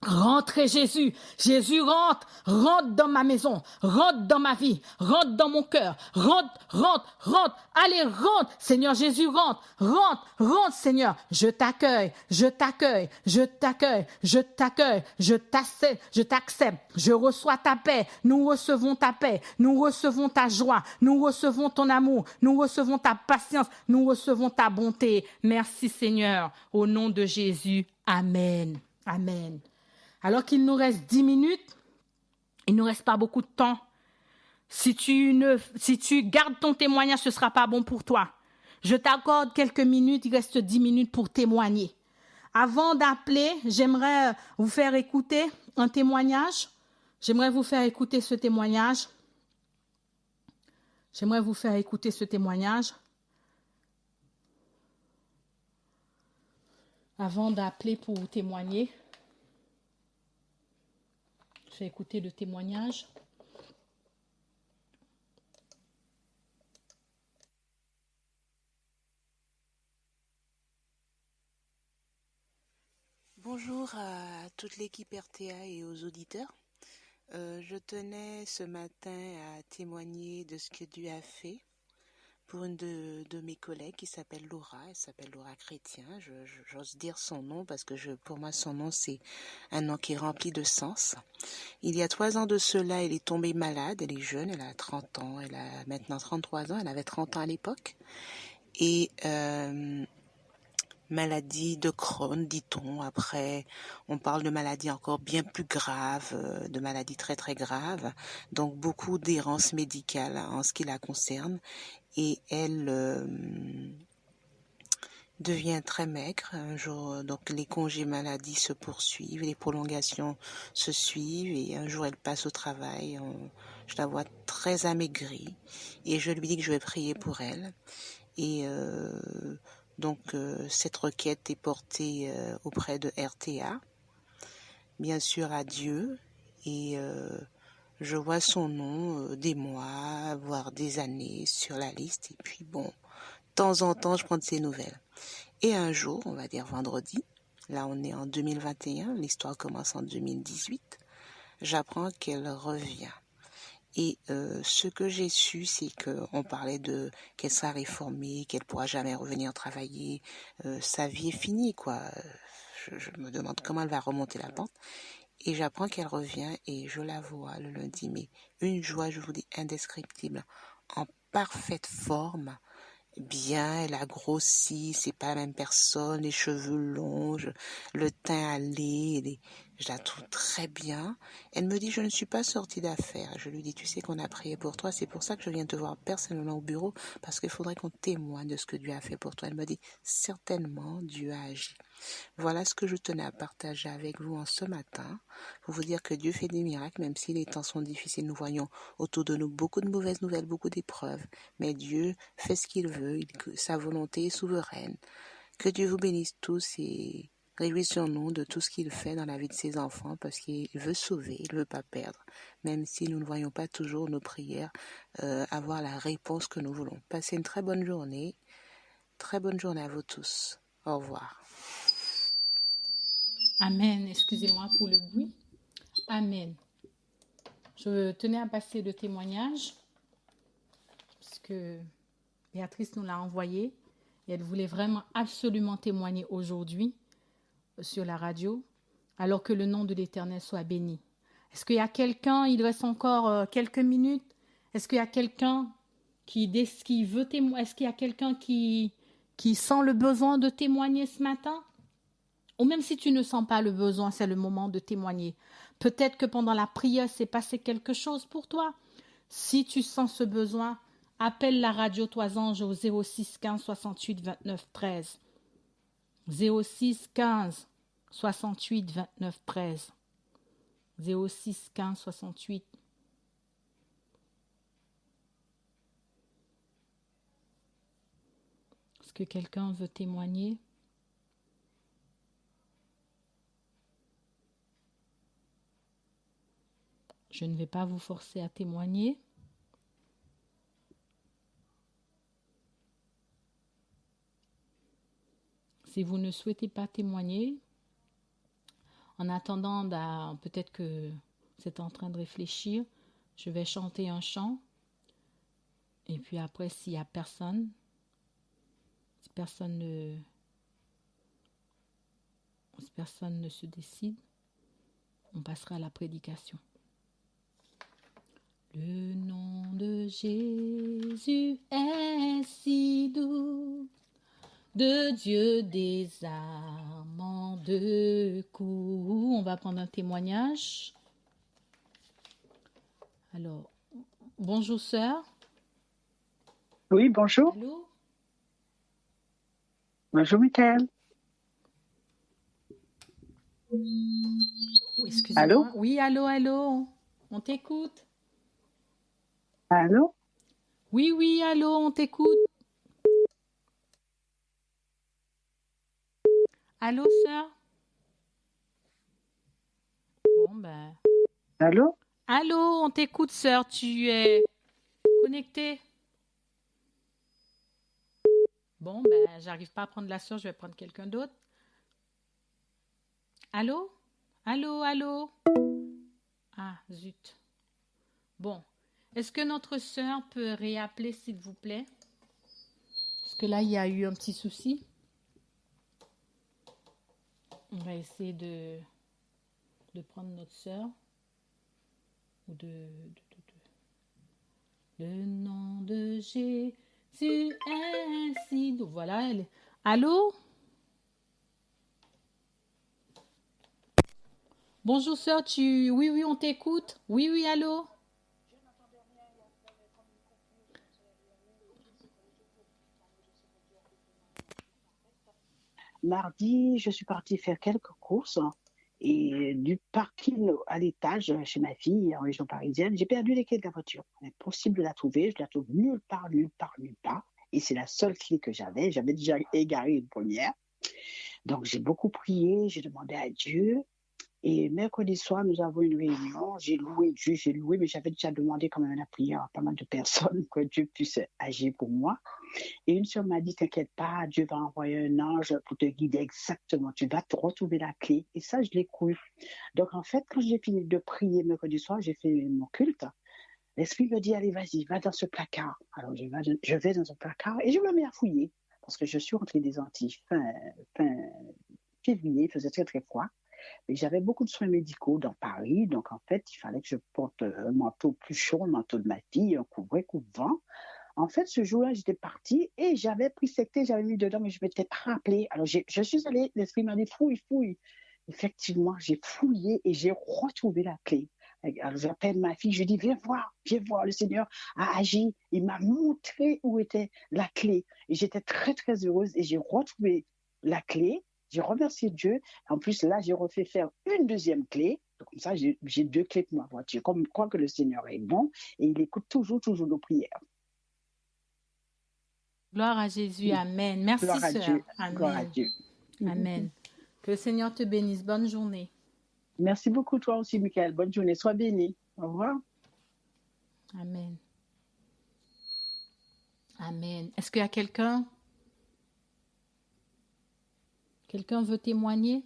Rentrez Jésus, Jésus rentre, rentre dans ma maison, rentre dans ma vie, rentre dans mon cœur, rentre, rentre, rentre, allez rentre, Seigneur Jésus rentre, rentre, rentre Seigneur, je t'accueille, je t'accueille, je t'accueille, je t'accueille, je t'accepte, je reçois ta paix, nous recevons ta paix, nous recevons ta joie, nous recevons ton amour, nous recevons ta patience, nous recevons ta bonté. Merci Seigneur, au nom de Jésus, amen, amen. Alors qu'il nous reste 10 minutes, il ne nous reste pas beaucoup de temps. Si tu gardes ton témoignage, ce ne sera pas bon pour toi. Je t'accorde quelques minutes, il reste 10 minutes pour témoigner. Avant d'appeler, j'aimerais vous faire écouter un témoignage. J'aimerais vous faire écouter ce témoignage. Avant d'appeler pour témoigner. Je vais écouter le témoignage. Bonjour à toute l'équipe RTA et aux auditeurs. Je tenais ce matin à témoigner de ce que Dieu a fait pour une de mes collègues qui s'appelle Laura. Elle s'appelle Laura Chrétien. J'ose dire son nom parce que pour moi son nom c'est un nom qui est rempli de sens. Il y a 3 ans de cela, elle est tombée malade. Elle est jeune, elle a 30 ans. Elle a maintenant 33 ans. Elle avait 30 ans à l'époque. Et maladie de Crohn, dit-on. Après, on parle de maladies encore bien plus graves, de maladies très très graves. Donc beaucoup d'errance médicale en ce qui la concerne. Et elle devient très maigre. Un jour, donc les congés maladie se poursuivent, les prolongations se suivent. Et un jour, elle passe au travail. Je la vois très amaigrie. Et je lui dis que je vais prier pour elle. Et donc cette requête est portée auprès de RTA, bien sûr à Dieu, et je vois son nom des mois, voire des années sur la liste, et puis bon, de temps en temps je prends de ses nouvelles. Et un jour, on va dire vendredi, là on est en 2021, l'histoire commence en 2018, j'apprends qu'elle revient. Et ce que j'ai su, c'est qu'on parlait qu'elle sera réformée, qu'elle pourra jamais revenir travailler, sa vie est finie, quoi. Je me demande comment elle va remonter la pente. Et j'apprends qu'elle revient et je la vois le lundi, mais une joie, je vous dis, indescriptible, en parfaite forme. Bien, elle a grossi, c'est pas la même personne, les cheveux longs, le teint hâlé, je la trouve très bien. Elle me dit, je ne suis pas sortie d'affaires. Je lui dis, tu sais qu'on a prié pour toi, c'est pour ça que je viens te voir personnellement au bureau, parce qu'il faudrait qu'on témoigne de ce que Dieu a fait pour toi. Elle me dit, certainement, Dieu a agi. Voilà ce que je tenais à partager avec vous en ce matin, pour vous dire que Dieu fait des miracles, même si les temps sont difficiles. Nous voyons autour de nous beaucoup de mauvaises nouvelles, beaucoup d'épreuves, mais Dieu fait ce qu'il veut, sa volonté est souveraine. Que Dieu vous bénisse tous et réjouissons-nous de tout ce qu'il fait dans la vie de ses enfants, parce qu'il veut sauver, il ne veut pas perdre, même si nous ne voyons pas toujours nos prières avoir la réponse que nous voulons. Passez une très bonne journée à vous tous. Au revoir. Amen. Excusez-moi pour le bruit. Amen. Je tenais à passer le témoignage puisque Béatrice nous l'a envoyé et elle voulait vraiment absolument témoigner aujourd'hui sur la radio, alors que le nom de l'Éternel soit béni. Est-ce qu'il y a quelqu'un, il reste encore quelques minutes, est-ce qu'il y a quelqu'un qui veut témoigner, est-ce qu'il y a quelqu'un qui sent le besoin de témoigner ce matin? Ou même si tu ne sens pas le besoin, c'est le moment de témoigner. Peut-être que pendant la prière, s'est passé quelque chose pour toi. Si tu sens ce besoin, appelle la radio Toisange au 06 15 68 29 13. 06 15 68 29 13. 06 15 68. Est-ce que quelqu'un veut témoigner? Je ne vais pas vous forcer à témoigner. Si vous ne souhaitez pas témoigner, en attendant, peut-être que vous êtes en train de réfléchir, je vais chanter un chant. Et puis après, s'il n'y a personne, si personne ne se décide, on passera à la prédication. Le nom de Jésus est si doux, de Dieu désarmant de coups. On va prendre un témoignage. Alors, bonjour sœur. Oui, bonjour. Allô? Bonjour, Michael. Oui, excusez-moi. Allô? Oui, allô. On t'écoute. Allô? Oui, allô, on t'écoute. Allô, sœur? Bon, ben... Allô? Allô, on t'écoute, sœur. Tu es connectée? Bon, ben, j'arrive pas à prendre la sœur, je vais prendre quelqu'un d'autre. Allô? Allô, allô? Ah, zut. Bon. Est-ce que notre sœur peut réappeler, s'il vous plaît? Parce que là, il y a eu un petit souci. On va essayer de prendre notre sœur. Ou Le nom de Jésus est si doux. Voilà, elle est... Allô? Bonjour sœur, Oui, oui, on t'écoute. Oui, oui, allô? Mardi, je suis partie faire quelques courses et du parking à l'étage chez ma fille en région parisienne, j'ai perdu les clés de la voiture. Impossible de la trouver, je la trouve nulle part, nulle part, nulle part. Et c'est la seule clé que j'avais. J'avais déjà égaré une première. Donc j'ai beaucoup prié, j'ai demandé à Dieu. Et mercredi soir, nous avons une réunion. J'ai loué Dieu, j'ai loué, mais j'avais déjà demandé quand même la prière à pas mal de personnes que Dieu puisse agir pour moi. Et une sœur m'a dit, t'inquiète pas, Dieu va envoyer un ange pour te guider exactement. Tu vas te retrouver la clé. Et ça, je l'ai cru. Donc, en fait, quand j'ai fini de prier mercredi soir, j'ai fait mon culte. L'Esprit me dit, allez, vas-y, va dans ce placard. Alors, je vais dans un placard et je me mets à fouiller. Parce que je suis rentrée des Antilles fin février, il faisait très, très froid. Et j'avais beaucoup de soins médicaux dans Paris. Donc, en fait, il fallait que je porte un manteau plus chaud, le manteau de ma fille, un couvre-vent. En fait, ce jour-là, j'étais partie et j'avais pris cette thé, j'avais mis dedans, mais je ne m'étais pas rappelé. Alors, je suis allée, l'Esprit m'a dit, fouille, fouille. Effectivement, j'ai fouillé et j'ai retrouvé la clé. Alors, j'appelle ma fille, je lui dis, viens voir, le Seigneur a agi. Il m'a montré où était la clé. Et j'étais très, très heureuse et j'ai retrouvé la clé. J'ai remercié Dieu. En plus, là, j'ai refait faire une deuxième clé. Donc, comme ça, j'ai 2 clés pour ma voiture. Comme quoi que le Seigneur est bon et il écoute toujours nos prières. Gloire à Jésus, amen. Merci Gloire à sœur. Dieu. Amen. Gloire à Dieu. Amen. Que le Seigneur te bénisse. Bonne journée. Merci beaucoup, toi aussi, Michael. Bonne journée. Sois béni. Au revoir. Amen. Amen. Est-ce qu'il y a quelqu'un? Quelqu'un veut témoigner?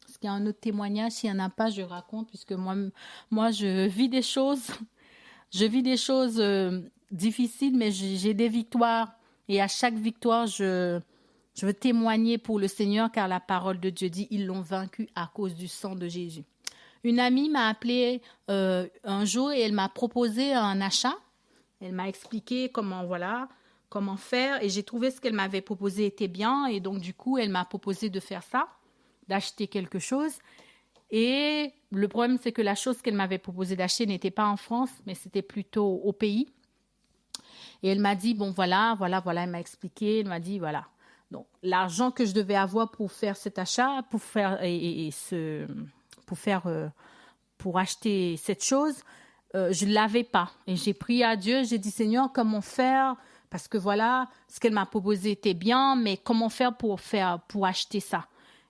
Est-ce qu'il y a un autre témoignage? S'il n'y en a pas, je raconte, puisque moi, je vis des choses. Je vis des choses difficiles, mais j'ai des victoires. Et à chaque victoire, je veux témoigner pour le Seigneur, car la parole de Dieu dit, ils l'ont vaincu à cause du sang de Jésus. Une amie m'a appelé un jour et elle m'a proposé un achat. Elle m'a expliqué comment faire. Et j'ai trouvé ce qu'elle m'avait proposé était bien. Et donc, du coup, elle m'a proposé de faire ça, d'acheter quelque chose. Et le problème, c'est que la chose qu'elle m'avait proposé d'acheter n'était pas en France, mais c'était plutôt au pays. Et elle m'a dit, bon, voilà, elle m'a expliqué, elle m'a dit, voilà. Donc, l'argent que je devais avoir pour faire cet achat, pour acheter cette chose, je ne l'avais pas. Et j'ai prié à Dieu, j'ai dit, Seigneur, comment faire? Parce que voilà, ce qu'elle m'a proposé était bien, mais comment faire pour acheter ça?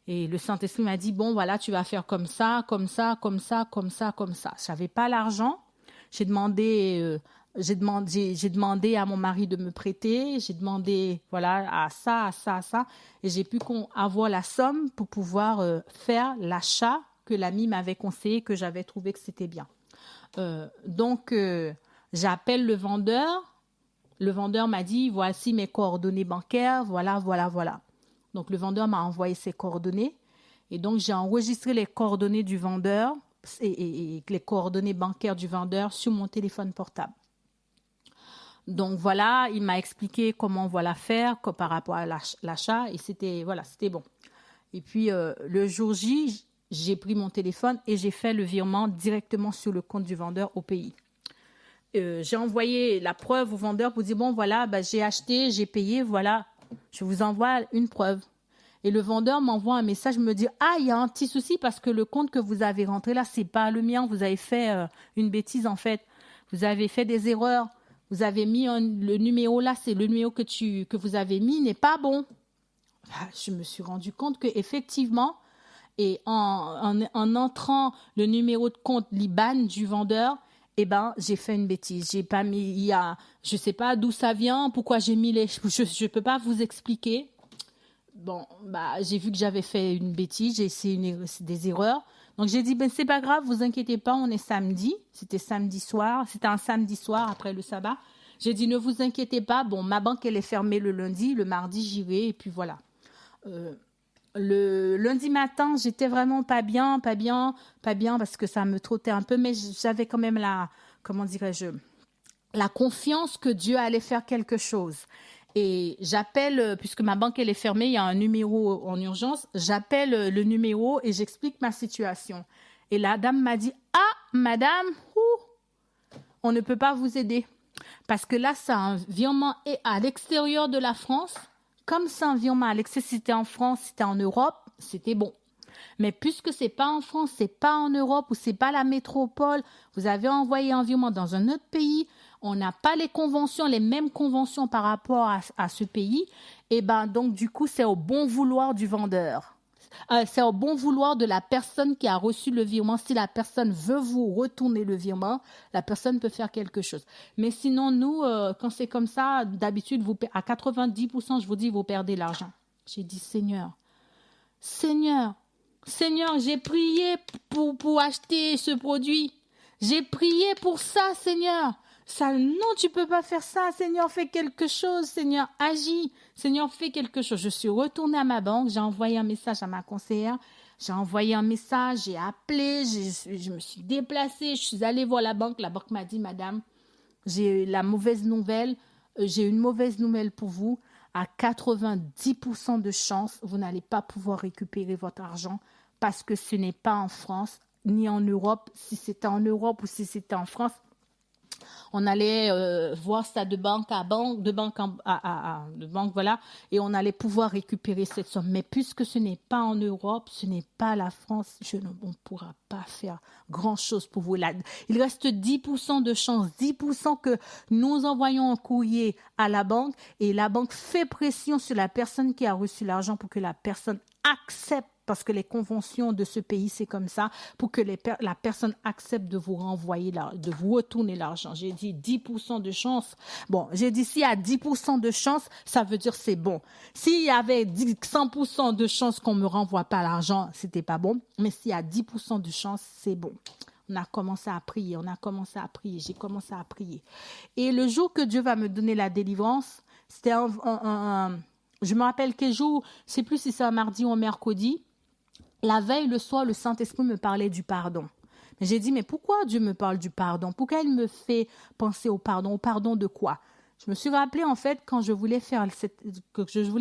Et le Saint-Esprit m'a dit, bon, voilà, tu vas faire comme ça, comme ça, comme ça, comme ça, comme ça. Je n'avais pas l'argent. J'ai demandé à mon mari de me prêter. J'ai demandé, voilà, à ça. Et j'ai pu avoir la somme pour pouvoir faire l'achat que l'ami m'avait conseillé, que j'avais trouvé que c'était bien. Donc, j'appelle le vendeur. Le vendeur m'a dit, voici mes coordonnées bancaires, voilà. Donc, le vendeur m'a envoyé ses coordonnées. Et donc, j'ai enregistré les coordonnées du vendeur et les coordonnées bancaires du vendeur sur mon téléphone portable. Donc, voilà, il m'a expliqué comment faire par rapport à l'achat. Et c'était bon. Et puis, le jour J, j'ai pris mon téléphone et j'ai fait le virement directement sur le compte du vendeur au pays. J'ai envoyé la preuve au vendeur pour dire, bon, voilà, j'ai acheté, j'ai payé, voilà, je vous envoie une preuve. Et le vendeur m'envoie un message, me dit, ah, il y a un petit souci parce que le compte que vous avez rentré là, c'est pas le mien, vous avez fait une bêtise en fait. Vous avez fait des erreurs. Vous avez mis le numéro là, c'est le numéro que vous avez mis n'est pas bon. Je me suis rendu compte que effectivement, et en entrant le numéro de compte l'IBAN du vendeur, j'ai fait une bêtise. J'ai pas mis, je sais pas d'où ça vient, pourquoi j'ai mis je peux pas vous expliquer. j'ai vu que j'avais fait une bêtise, j'ai essayé des erreurs. Donc, j'ai dit, c'est pas grave, vous inquiétez pas, on est samedi. C'était samedi soir, c'était un samedi soir après le sabbat. J'ai dit, ne vous inquiétez pas, ma banque, elle est fermée le lundi, le mardi, j'y vais, et puis voilà. Le lundi matin, j'étais vraiment pas bien, parce que ça me trottait un peu, mais j'avais quand même la confiance que Dieu allait faire quelque chose. Et j'appelle, puisque ma banque elle est fermée, il y a un numéro en urgence, j'appelle le numéro et j'explique ma situation. Et la dame m'a dit, « Ah, madame, on ne peut pas vous aider. Parce que là, c'est un virement à l'extérieur de la France. Comme c'est un virement à l'extérieur, si c'était en France, si c'était en Europe, c'était bon. Mais puisque c'est pas en France, c'est pas en Europe ou c'est pas la métropole, vous avez envoyé un virement dans un autre pays, on n'a pas les mêmes conventions par rapport à ce pays, et donc du coup, c'est au bon vouloir du vendeur. C'est au bon vouloir de la personne qui a reçu le virement. Si la personne veut vous retourner le virement, la personne peut faire quelque chose. Mais sinon, nous, quand c'est comme ça, d'habitude, à 90%, je vous dis, vous perdez l'argent. J'ai dit, Seigneur, j'ai prié pour acheter ce produit. J'ai prié pour ça, Seigneur. Non, tu peux pas faire ça. Seigneur, fais quelque chose. Seigneur, agis. Seigneur, fais quelque chose. Je suis retournée à ma banque. J'ai envoyé un message à ma conseillère. J'ai appelé. Je me suis déplacée. Je suis allée voir la banque. La banque m'a dit, madame, j'ai une mauvaise nouvelle pour vous. À 90% de chance, vous n'allez pas pouvoir récupérer votre argent parce que ce n'est pas en France ni en Europe. Si c'était en Europe ou si c'était en France, on allait voir ça de banque à banque, de banque voilà, et on allait pouvoir récupérer cette somme. Mais puisque ce n'est pas en Europe, ce n'est pas la France, on ne pourra pas faire grand-chose pour vous. Là, il reste 10% de chance, 10% que nous envoyons un courrier à la banque et la banque fait pression sur la personne qui a reçu l'argent pour que la personne accepte, parce que les conventions de ce pays, c'est comme ça, pour que la personne accepte de vous de vous retourner l'argent. J'ai dit 10% de chance. Bon, j'ai dit s'il y a 10% de chance, ça veut dire c'est bon. S'il y avait 100% de chance qu'on me renvoie pas l'argent, c'était pas bon. Mais s'il y a 10% de chance, c'est bon. On a commencé à prier, j'ai commencé à prier. Et le jour que Dieu va me donner la délivrance, c'était je me rappelle quel jour, je ne sais plus si c'est un mardi ou un mercredi. La veille, le soir, le Saint-Esprit me parlait du pardon. Mais j'ai dit, mais pourquoi Dieu me parle du pardon? Pourquoi il me fait penser au pardon? Au pardon de quoi? Je me suis rappelé, en fait, quand je voulais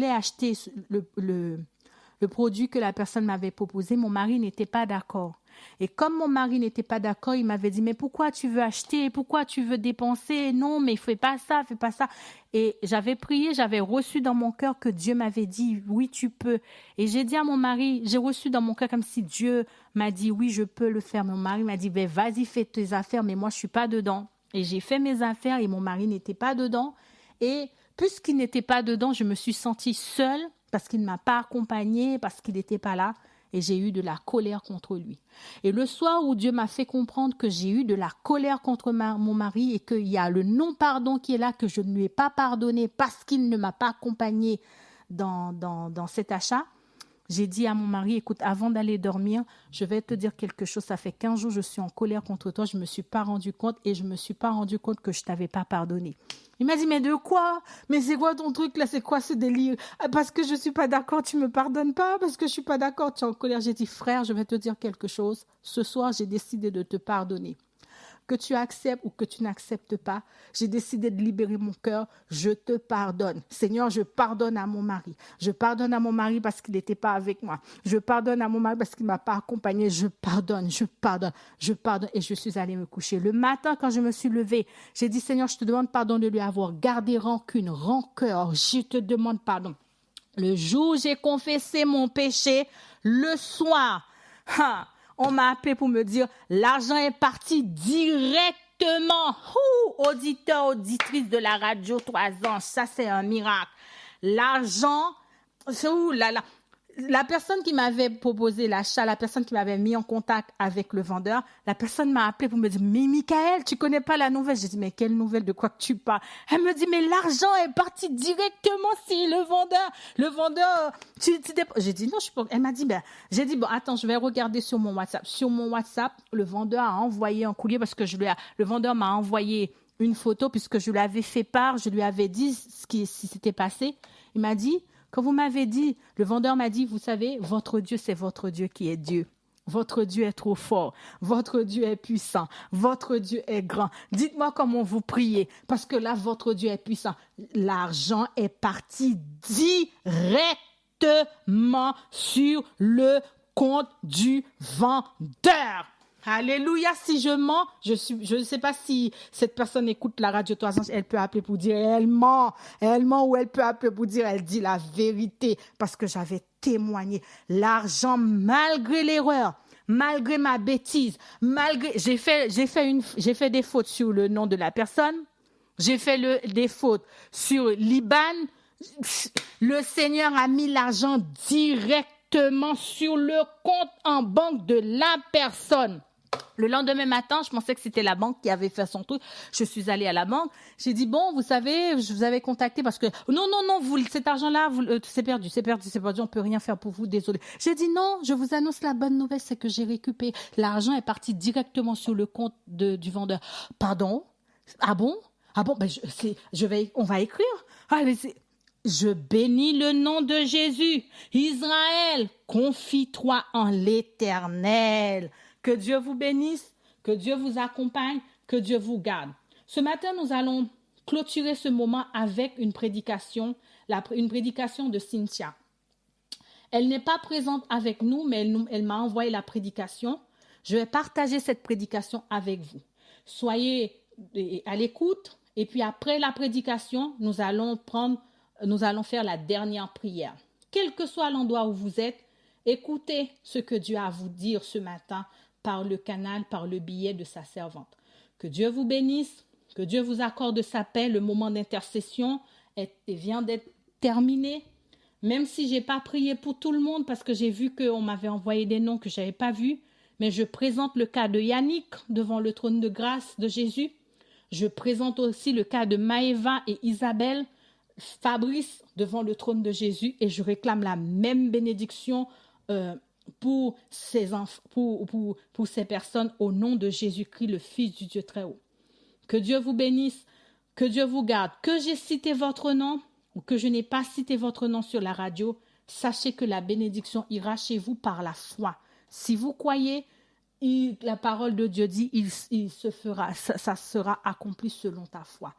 acheter le produit que la personne m'avait proposé, mon mari n'était pas d'accord. Et comme mon mari n'était pas d'accord, il m'avait dit, mais pourquoi tu veux acheter? Pourquoi tu veux dépenser? Non, mais fais pas ça, fais pas ça. Et j'avais prié, j'avais reçu dans mon cœur que Dieu m'avait dit, oui, tu peux. Et j'ai dit à mon mari, j'ai reçu dans mon cœur comme si Dieu m'a dit, oui, je peux le faire. Mon mari m'a dit, ben, vas-y, fais tes affaires, mais moi, je suis pas dedans. Et j'ai fait mes affaires et mon mari n'était pas dedans. Et puisqu'il n'était pas dedans, je me suis sentie seule parce qu'il ne m'a pas accompagnée, parce qu'il n'était pas là. Et j'ai eu de la colère contre lui. Et le soir où Dieu m'a fait comprendre que j'ai eu de la colère contre mon mari et qu'il y a le non-pardon qui est là, que je ne lui ai pas pardonné parce qu'il ne m'a pas accompagné dans cet achat, j'ai dit à mon mari, écoute, avant d'aller dormir, je vais te dire quelque chose. Ça fait 15 jours que je suis en colère contre toi. Je ne me suis pas rendu compte et je ne me suis pas rendu compte que je ne t'avais pas pardonné. Il m'a dit, mais de quoi? Mais c'est quoi ton truc là? C'est quoi ce délire? Parce que je ne suis pas d'accord, tu ne me pardonnes pas? Parce que je ne suis pas d'accord, tu es en colère. J'ai dit, frère, je vais te dire quelque chose. Ce soir, j'ai décidé de te pardonner. Que tu acceptes ou que tu n'acceptes pas, j'ai décidé de libérer mon cœur, je te pardonne. Seigneur, je pardonne à mon mari. Je pardonne à mon mari parce qu'il n'était pas avec moi. Je pardonne à mon mari parce qu'il ne m'a pas accompagné. Je pardonne. Et je suis allée me coucher. Le matin, quand je me suis levée, j'ai dit, Seigneur, je te demande pardon de lui avoir gardé rancœur. Je te demande pardon. Le jour où j'ai confessé mon péché, le soir, on m'a appelé pour me dire, l'argent est parti directement. Auditeur, auditrice de la radio 3 ans, ça c'est un miracle. L'argent, la personne qui m'avait proposé l'achat, la personne qui m'avait mis en contact avec le vendeur, la personne m'a appelé pour me dire, mais Michael, tu connais pas la nouvelle? J'ai dit, mais quelle nouvelle, de quoi que tu parles? Elle me dit, mais l'argent est parti directement sur le vendeur. Le vendeur, j'ai dit, non, je suis pas. Elle m'a dit, j'ai dit, bon, attends, je vais regarder sur mon WhatsApp. Sur mon WhatsApp, le vendeur a envoyé un courrier parce que le vendeur m'a envoyé une photo puisque je lui avais fait part, je lui avais dit ce qui s'était passé. Il m'a dit, quand vous m'avez dit, le vendeur m'a dit, vous savez, votre Dieu, c'est votre Dieu qui est Dieu. Votre Dieu est trop fort. Votre Dieu est puissant. Votre Dieu est grand. Dites-moi comment vous priez, parce que là, votre Dieu est puissant. L'argent est parti directement sur le compte du vendeur. Alléluia, si je mens, je ne sais pas si cette personne écoute la radio 3 ans, elle peut appeler pour dire elle ment, ou elle peut appeler pour dire elle dit la vérité, parce que j'avais témoigné. L'argent, malgré l'erreur, malgré ma bêtise, j'ai fait des fautes sur le nom de la personne, j'ai fait des fautes sur l'IBAN, le Seigneur a mis l'argent directement sur le compte en banque de la personne. Le lendemain matin, je pensais que c'était la banque qui avait fait son truc. Je suis allée à la banque. J'ai dit, bon, vous savez, je vous avais contacté parce que, non, cet argent-là, c'est perdu, on peut rien faire pour vous, désolé. J'ai dit, non, je vous annonce la bonne nouvelle, c'est que j'ai récupéré. L'argent est parti directement sur le compte du vendeur. Pardon? Ah bon? On va écrire. Je bénis le nom de Jésus. Israël, confie-toi en l'Éternel. Que Dieu vous bénisse, que Dieu vous accompagne, que Dieu vous garde. Ce matin, nous allons clôturer ce moment avec une prédication de Cynthia. Elle n'est pas présente avec nous, mais elle m'a envoyé la prédication. Je vais partager cette prédication avec vous. Soyez à l'écoute et puis après la prédication, nous allons faire la dernière prière. Quel que soit l'endroit où vous êtes, écoutez ce que Dieu a à vous dire ce matin par le canal, par le biais de sa servante. Que Dieu vous bénisse, que Dieu vous accorde sa paix. Le moment d'intercession vient d'être terminé. Même si je n'ai pas prié pour tout le monde parce que j'ai vu qu'on m'avait envoyé des noms que je n'avais pas vus, mais je présente le cas de Yannick devant le trône de grâce de Jésus. Je présente aussi le cas de Maëva et Isabelle, Fabrice devant le trône de Jésus et je réclame la même bénédiction pour ces personnes au nom de Jésus-Christ, le Fils du Dieu très haut. Que Dieu vous bénisse, que Dieu vous garde. Que j'ai cité votre nom ou que je n'ai pas cité votre nom sur la radio, sachez que la bénédiction ira chez vous par la foi. Si vous croyez, la parole de Dieu dit, ça sera accompli selon ta foi.